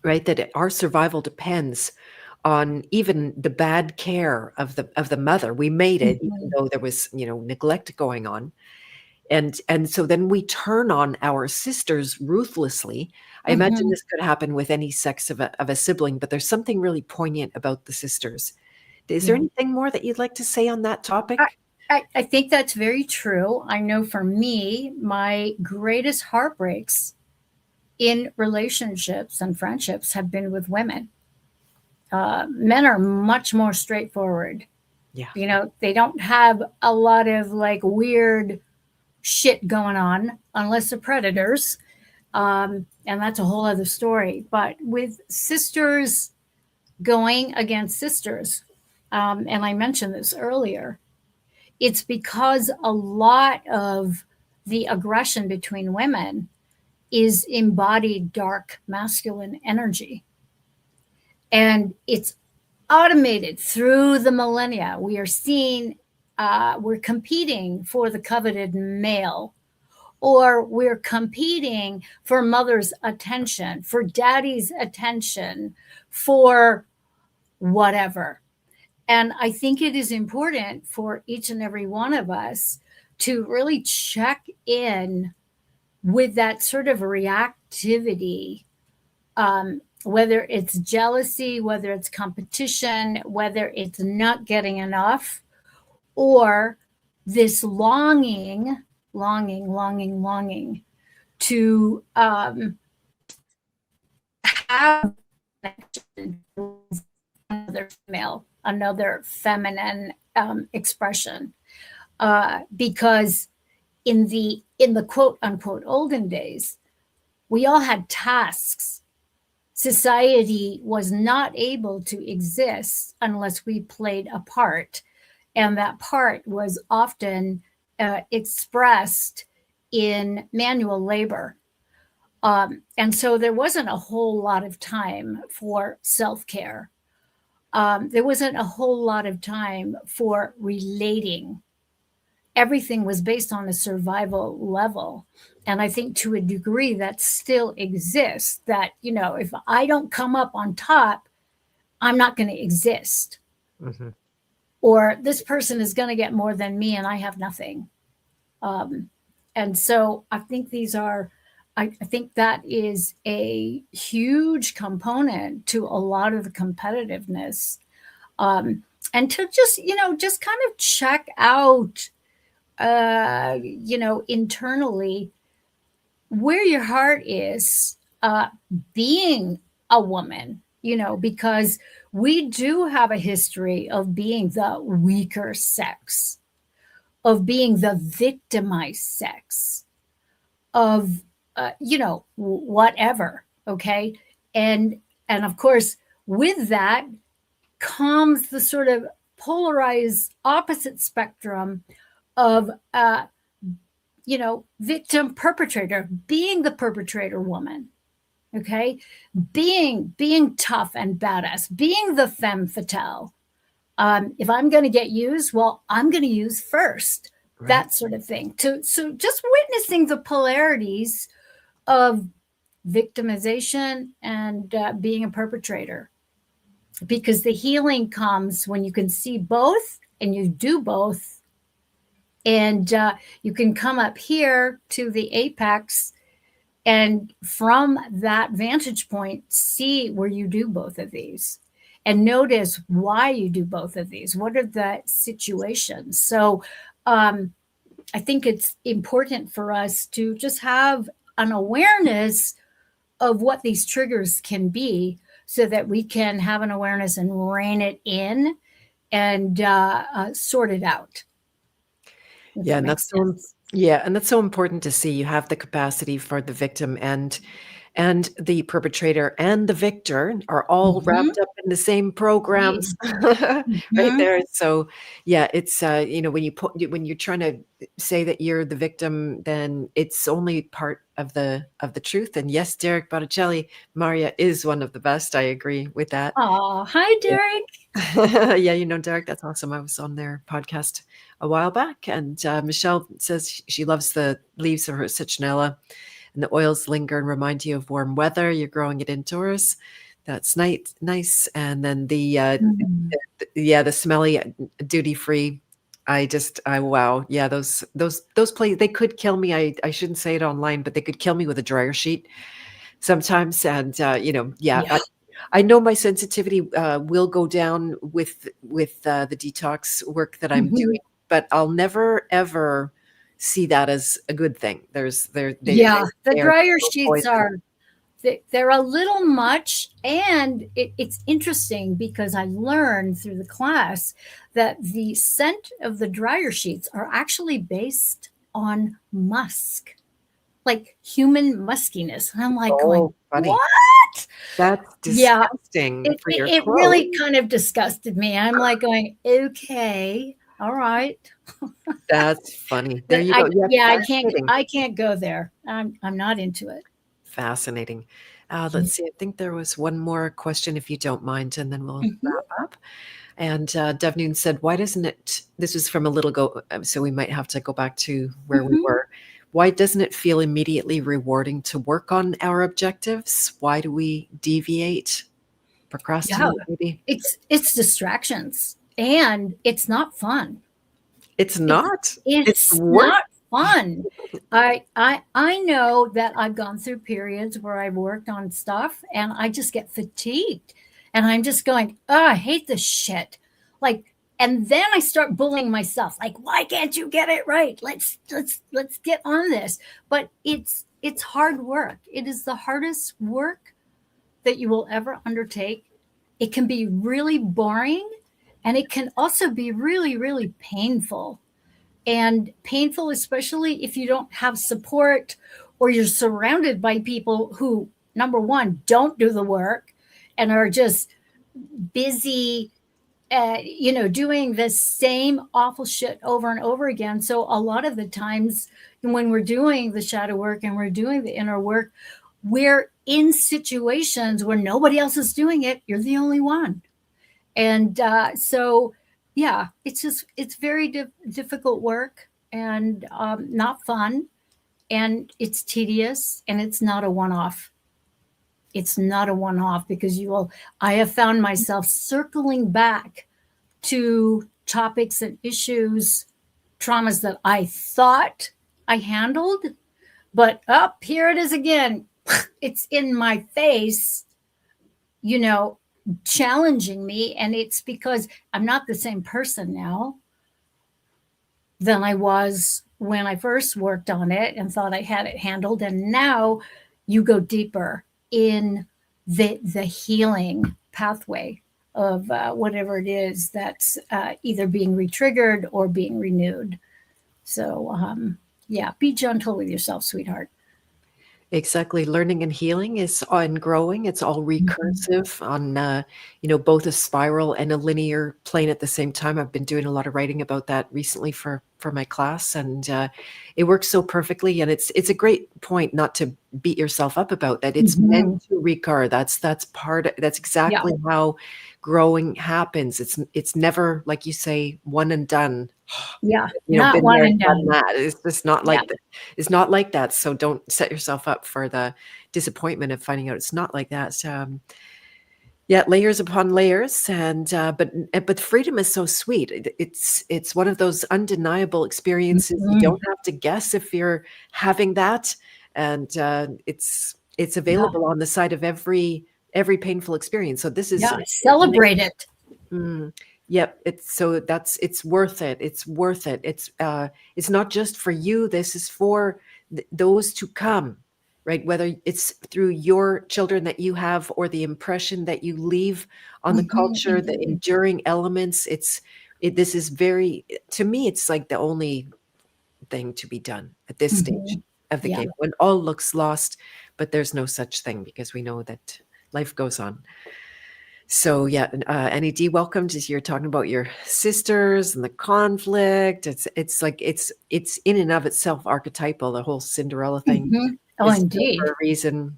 right? That our survival depends on even the bad care of the mother. We made it, even Mm-hmm. though there was, neglect going on. And so then we turn on our sisters ruthlessly. I imagine Mm-hmm. this could happen with any sex of a sibling, but there's something really poignant about the sisters. Is there Yeah. anything more that you'd like to say on that I, topic? I think that's very true. I know for me, my greatest heartbreaks in relationships and friendships have been with women. Men are much more straightforward. Yeah. They don't have a lot of like weird shit going on unless they're predators. And that's a whole other story. But with sisters, going against sisters. And I mentioned this earlier. It's because a lot of the aggression between women is embodied dark masculine energy. And it's automated through the millennia. We are seeing, we're competing for the coveted male, or we're competing for mother's attention, for daddy's attention, for whatever. And I think it is important for each and every one of us to really check in with that sort of reactivity, whether it's jealousy, whether it's competition, whether it's not getting enough, or this longing to have another female, another feminine expression, because in the quote unquote olden days, we all had tasks. Society was not able to exist unless we played a part, and that part was often expressed in manual labor. And so there wasn't a whole lot of time for self-care. There wasn't a whole lot of time for relating. Everything was based on a survival level. And I think to a degree that still exists, that, you know, if I don't come up on top, I'm not going to exist. Mm-hmm. Or this person is going to get more than me and I have nothing. And so I think I think that is a huge component to a lot of the competitiveness. And to just, just kind of check out, internally where your heart is, being a woman, because we do have a history of being the weaker sex, of being the victimized sex, of, whatever. Okay. And of course, with that comes the sort of polarized opposite spectrum of, victim perpetrator, being the perpetrator woman. Okay. Being tough and badass, being the femme fatale. If I'm going to get used, well, I'm going to use first. Right. That sort of thing. So just witnessing the polarities of victimization and being a perpetrator, because the healing comes when you can see both and you do both. And you can come up here to the apex and from that vantage point, see where you do both of these and notice why you do both of these. What are the situations? So I think it's important for us to just have an awareness of what these triggers can be so that we can have an awareness and rein it in and sort it out. Yeah, and that's so important to see. You have the capacity for the victim and the perpetrator and the victor are all wrapped up in the same programs, right there. So yeah, it's when you're trying to say that you're the victim, then it's only part of the truth. And yes, Derek Botticelli, Marja is one of the best. I agree with that. Oh, hi, Derek. Yeah, Derek, that's awesome. I was on their podcast a while back, and Michelle says she loves the leaves of her citronella. And the oils linger and remind you of warm weather. You're growing it indoors. That's nice. And then the smelly duty free. Wow. Yeah, those places, they could kill me. I shouldn't say it online, but they could kill me with a dryer sheet sometimes. And I know my sensitivity will go down with the detox work that I'm doing, but I'll never ever see that as a good thing. The dryer sheets they're a little much, and it's interesting because I learned through the class that the scent of the dryer sheets are actually based on musk, like human muskiness. And I'm like, funny. What? That's Yeah, disgusting for your it clothes. really kind of disgusted me. I'm like going, okay, all right. That's funny. There But you go. Yeah, fascinating. I can't go there. I'm not into it. Fascinating. Let's see. I think there was one more question, if you don't mind, and then we'll Mhm, wrap up. And Devnun said, "Why doesn't it?" This was from a little ago, so we might have to go back to where we mhm. were. Why doesn't it feel immediately rewarding to work on our objectives? Why do we deviate, Yeah, procrastinate? Maybe it's distractions, and it's not fun. it's It's not. It's it's work. not fun. I know that I've gone through periods where I've worked on stuff and I just get fatigued. And I'm just going, "Oh, I hate this shit." Like, and then I start bullying myself. Like, "Why can't you get it right? Let's get on this." But it's hard work. It is the hardest work that you will ever undertake. It can be really boring, and it can also be really, really painful, and painful, especially if you don't have support or you're surrounded by people who, number one, don't do the work and are just busy, doing the same awful shit over and over again. So a lot of the times when we're doing the shadow work and we're doing the inner work, we're in situations where nobody else is doing it. You're the only one. And so, yeah, it's very difficult work, and not fun, and it's tedious, and it's not a one-off. It's not a one-off, because I have found myself circling back to topics and issues, traumas that I thought I handled, but up here it is again. It's in my face, you know, challenging me. And it's because I'm not the same person now than I was when I first worked on it and thought I had it handled. And now you go deeper in the healing pathway of whatever it is that's either being retriggered or being renewed. So, yeah, be gentle with yourself, sweetheart. Exactly. Learning and healing is on growing. It's all Mhm. recursive on, both a spiral and a linear plane at the same time. I've been doing a lot of writing about that recently for my class, and it works so perfectly. And it's a great point not to beat yourself up about that. It's meant Mhm. to recur. That's Yeah, exactly how growing happens. It's never, like you say, one and done. yeah, not Been one there, and done done. that. It's just not Yeah. like that. It's not like that. So don't set yourself up for the disappointment of finding out it's not like that. Yeah, layers upon layers, and but freedom is so sweet. It's one of those undeniable experiences. You Mhm. don't have to guess if you're having that, and it's Yeah, available on the side of every painful experience. So this is yeah, celebrate it. Mm, yep, it's worth it. It's worth it. It's not just for you. This is for those to come, right? Whether it's through your children that you have or the impression that you leave on the Mhm, culture, the mhm. enduring elements. This is very, to me, it's like the only thing to be done at this stage Mhm. of the Yeah. game when all looks lost, but there's no such thing because we know that life goes on. So yeah, NED, welcome to you're talking about your sisters and the conflict. It's like it's in and of itself archetypal. The whole Cinderella thing Mhm. Oh, is built for indeed. a reason.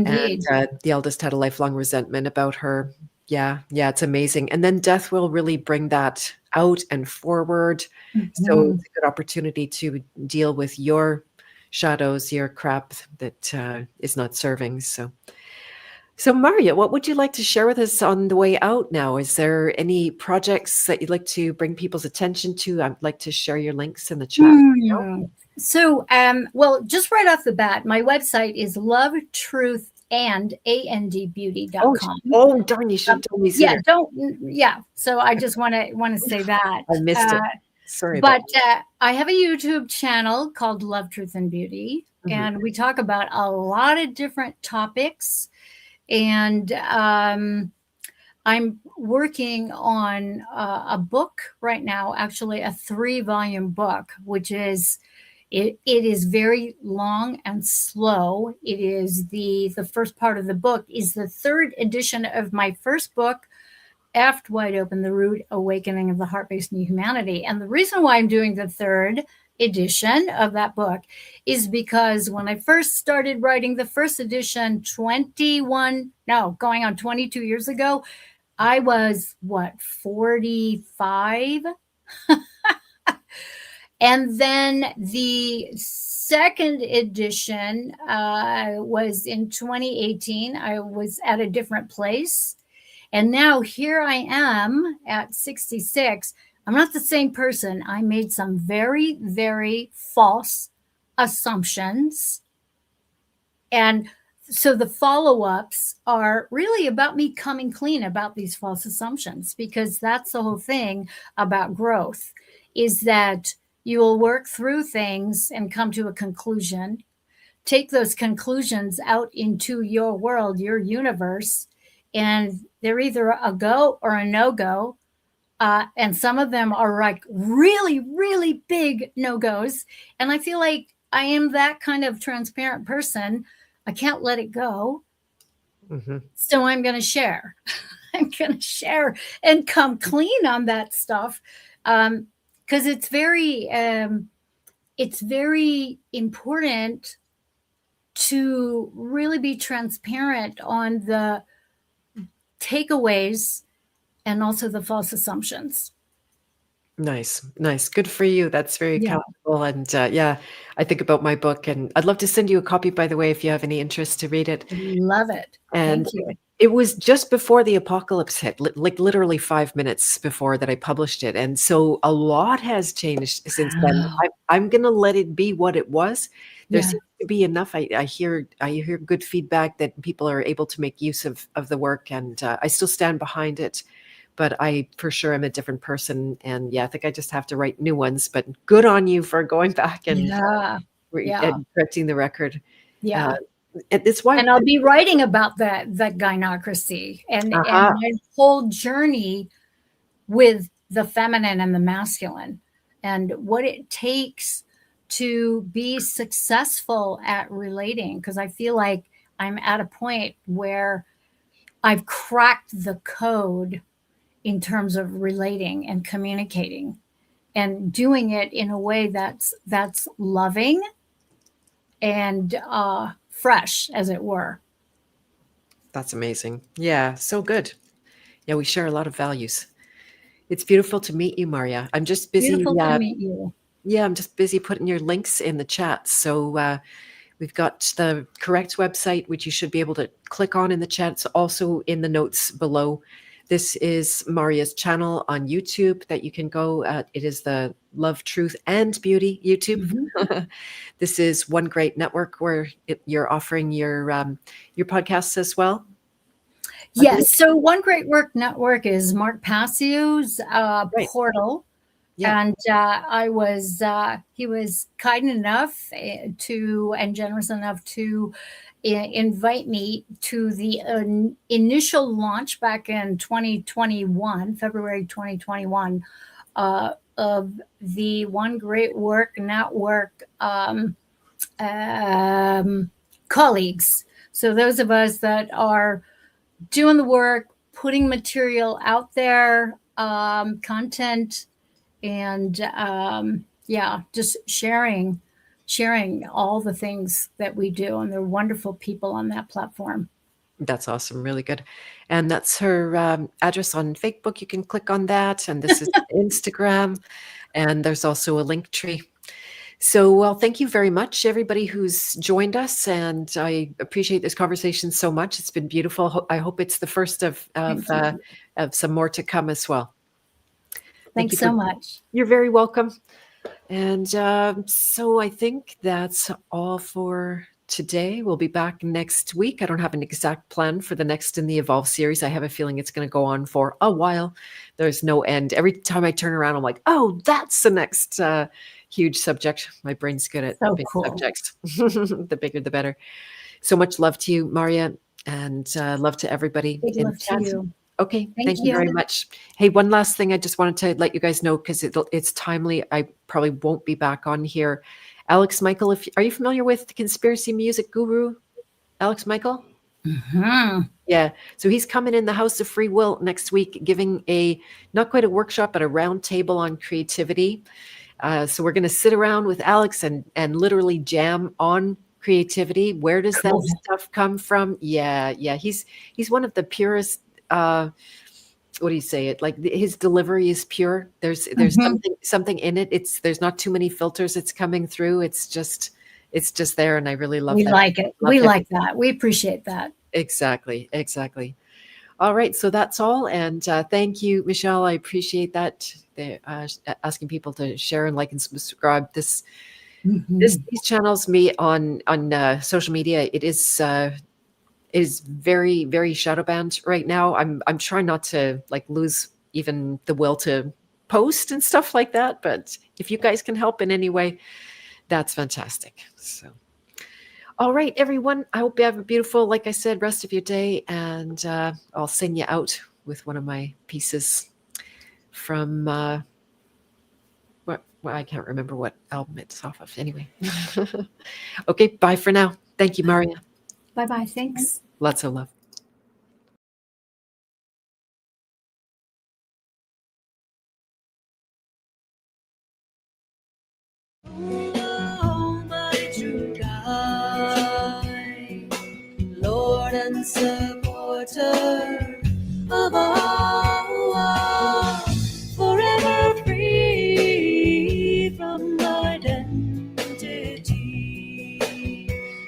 And Indeed. the eldest had a lifelong resentment about her. Yeah, yeah, it's amazing. And then death will really bring that out and forward. So Mhm. it's a good opportunity to deal with your shadows, your crap that is not serving. So, Maria, what would you like to share with us on the way out now? Is there any projects that you'd like to bring people's attention to? I'd like to share your links in the chat. Hmm. So, well, just right off the bat, my website is Oh, lovetruthandbeauty.com. oh, darn! You should have told me Yeah, sooner. don't, yeah. So I just want to say that. I missed it. Sorry about But I have a YouTube channel called Love, Truth, and Beauty, that. Mhm. and we talk about a lot of different topics. And I'm working on a book right now, actually a 3-volume book, which is It is very long and slow. It is the first part of the book is the third edition of my first book, Aft Wide Open, The Rude Awakening of the Heart-Based New Humanity. And the reason why I'm doing the third edition of that book is because when I first started writing the first edition going on 22 years ago, I was 45. And then the second edition was in 2018. I was at a different place. And now here I am at 66. I'm not the same person. I made some very, very false assumptions. And so the follow-ups are really about me coming clean about these false assumptions, because that's the whole thing about growth, is that you will work through things and come to a conclusion, take those conclusions out into your world, your universe, and they're either a go or a no-go. And some of them are like really, really big no-goes. And I feel like I am that kind of transparent person. I can't let it go. Mm-hmm. So I'm going to share. I'm going to share and come clean on that stuff. Because it's very important to really be transparent on the takeaways and also the false assumptions. Nice. Good for you. That's very powerful. And I think about my book, and I'd love to send you a copy, by the way, if you have any interest to read it. Love it. And Thank you. it was just before the apocalypse hit, like literally 5 minutes before that I published it. And so a lot has changed since then. I'm going to let it be what it was. There seems to be enough. I hear good feedback that people are able to make use of the work, and I still stand behind it. But I for sure am a different person. And I think I just have to write new ones. But good on you for going back and correcting the record. Yeah. It's why, and I'll be writing about that gynocracy and my whole journey with the feminine and the masculine, and what it takes to be successful at relating. Because I feel like I'm at a point where I've cracked the code in terms of relating and communicating and doing it in a way that's loving and fresh, as it were. That's amazing. Yeah, so good. Yeah, we share a lot of values. It's beautiful to meet you, Marja. I'm just busy. Beautiful to meet you. Yeah, I'm just busy putting your links in the chat. So we've got the correct website, which you should be able to click on in the chat. It's also in the notes below. This is Marja's channel on YouTube that you can go at. It is the Love, Truth, and Beauty YouTube. Mm-hmm. This is One Great Network, where you're offering your podcasts as well. Yes. So One Great Work Network is Mark Passio's portal. Yeah. And he was kind enough and generous enough to invite me to the initial launch back in 2021, February 2021, of the One Great Work Network colleagues. So those of us that are doing the work, putting material out there, content, and just sharing all the things that we do. And they're wonderful people on that platform. That's awesome. Really good. And that's her address on Facebook. You can click on that. And this is Instagram. And there's also a link tree. So, well, thank you very much, everybody who's joined us. And I appreciate this conversation so much. It's been beautiful. I hope it's the first of some more to come as well. Thanks so much. You're very welcome. And so I think that's all for today. We'll be back next week. I don't have an exact plan for the next in the Evolve series. I have a feeling it's going to go on for a while. There's no end. Every time I turn around, I'm like, oh, that's the next huge subject. My brain's good at big subjects. The bigger, the better. So much love to you, Marja, and love to everybody. Big love to you. Okay, thank you very much. Hey, one last thing I just wanted to let you guys know, because it's timely. I probably won't be back on here Alex Michael, are you familiar with conspiracy music guru Alex Michael? Mm-hmm. Yeah. So he's coming in the House of Free Will next week, giving not quite a workshop, but a round table on creativity. So we're going to sit around with Alex and literally jam on creativity. Where does that stuff come from? Yeah. He's one of the purest. What do you say it? Like his delivery is pure. There's something in it. There's not too many filters. It's coming through. It's just there, and I really love We that. like it. We like that. We appreciate that. Exactly. All right, so that's all, and thank you, Michelle. I appreciate that. Asking people to share and like and subscribe. These channels me on social media. It is very, very shadow banned right now. I'm trying not to like lose even the will to post and stuff like that. But if you guys can help in any way, that's fantastic. So. All right, everyone. I hope you have a beautiful, like I said, rest of your day. And I'll sing you out with one of my pieces from, I can't remember what album it's off of. Anyway. Okay, bye for now. Thank you, Marja. Bye-bye. Thanks. Lots of love. Lord and supporter of all, forever free from identity.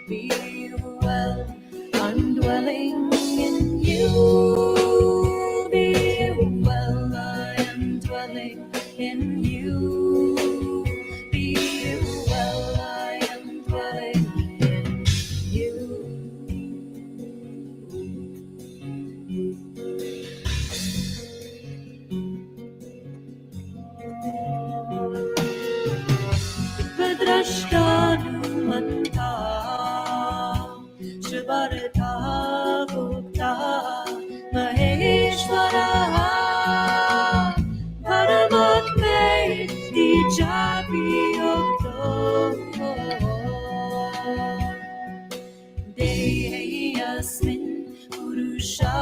Be well, I'm dwelling in you. Be well, I am dwelling in you. Be well, I am dwelling in you. Vidrashtanumanta Shivarita Gupta Maheshwara Paramatme Dijapi Yokto Deyasmin Purusha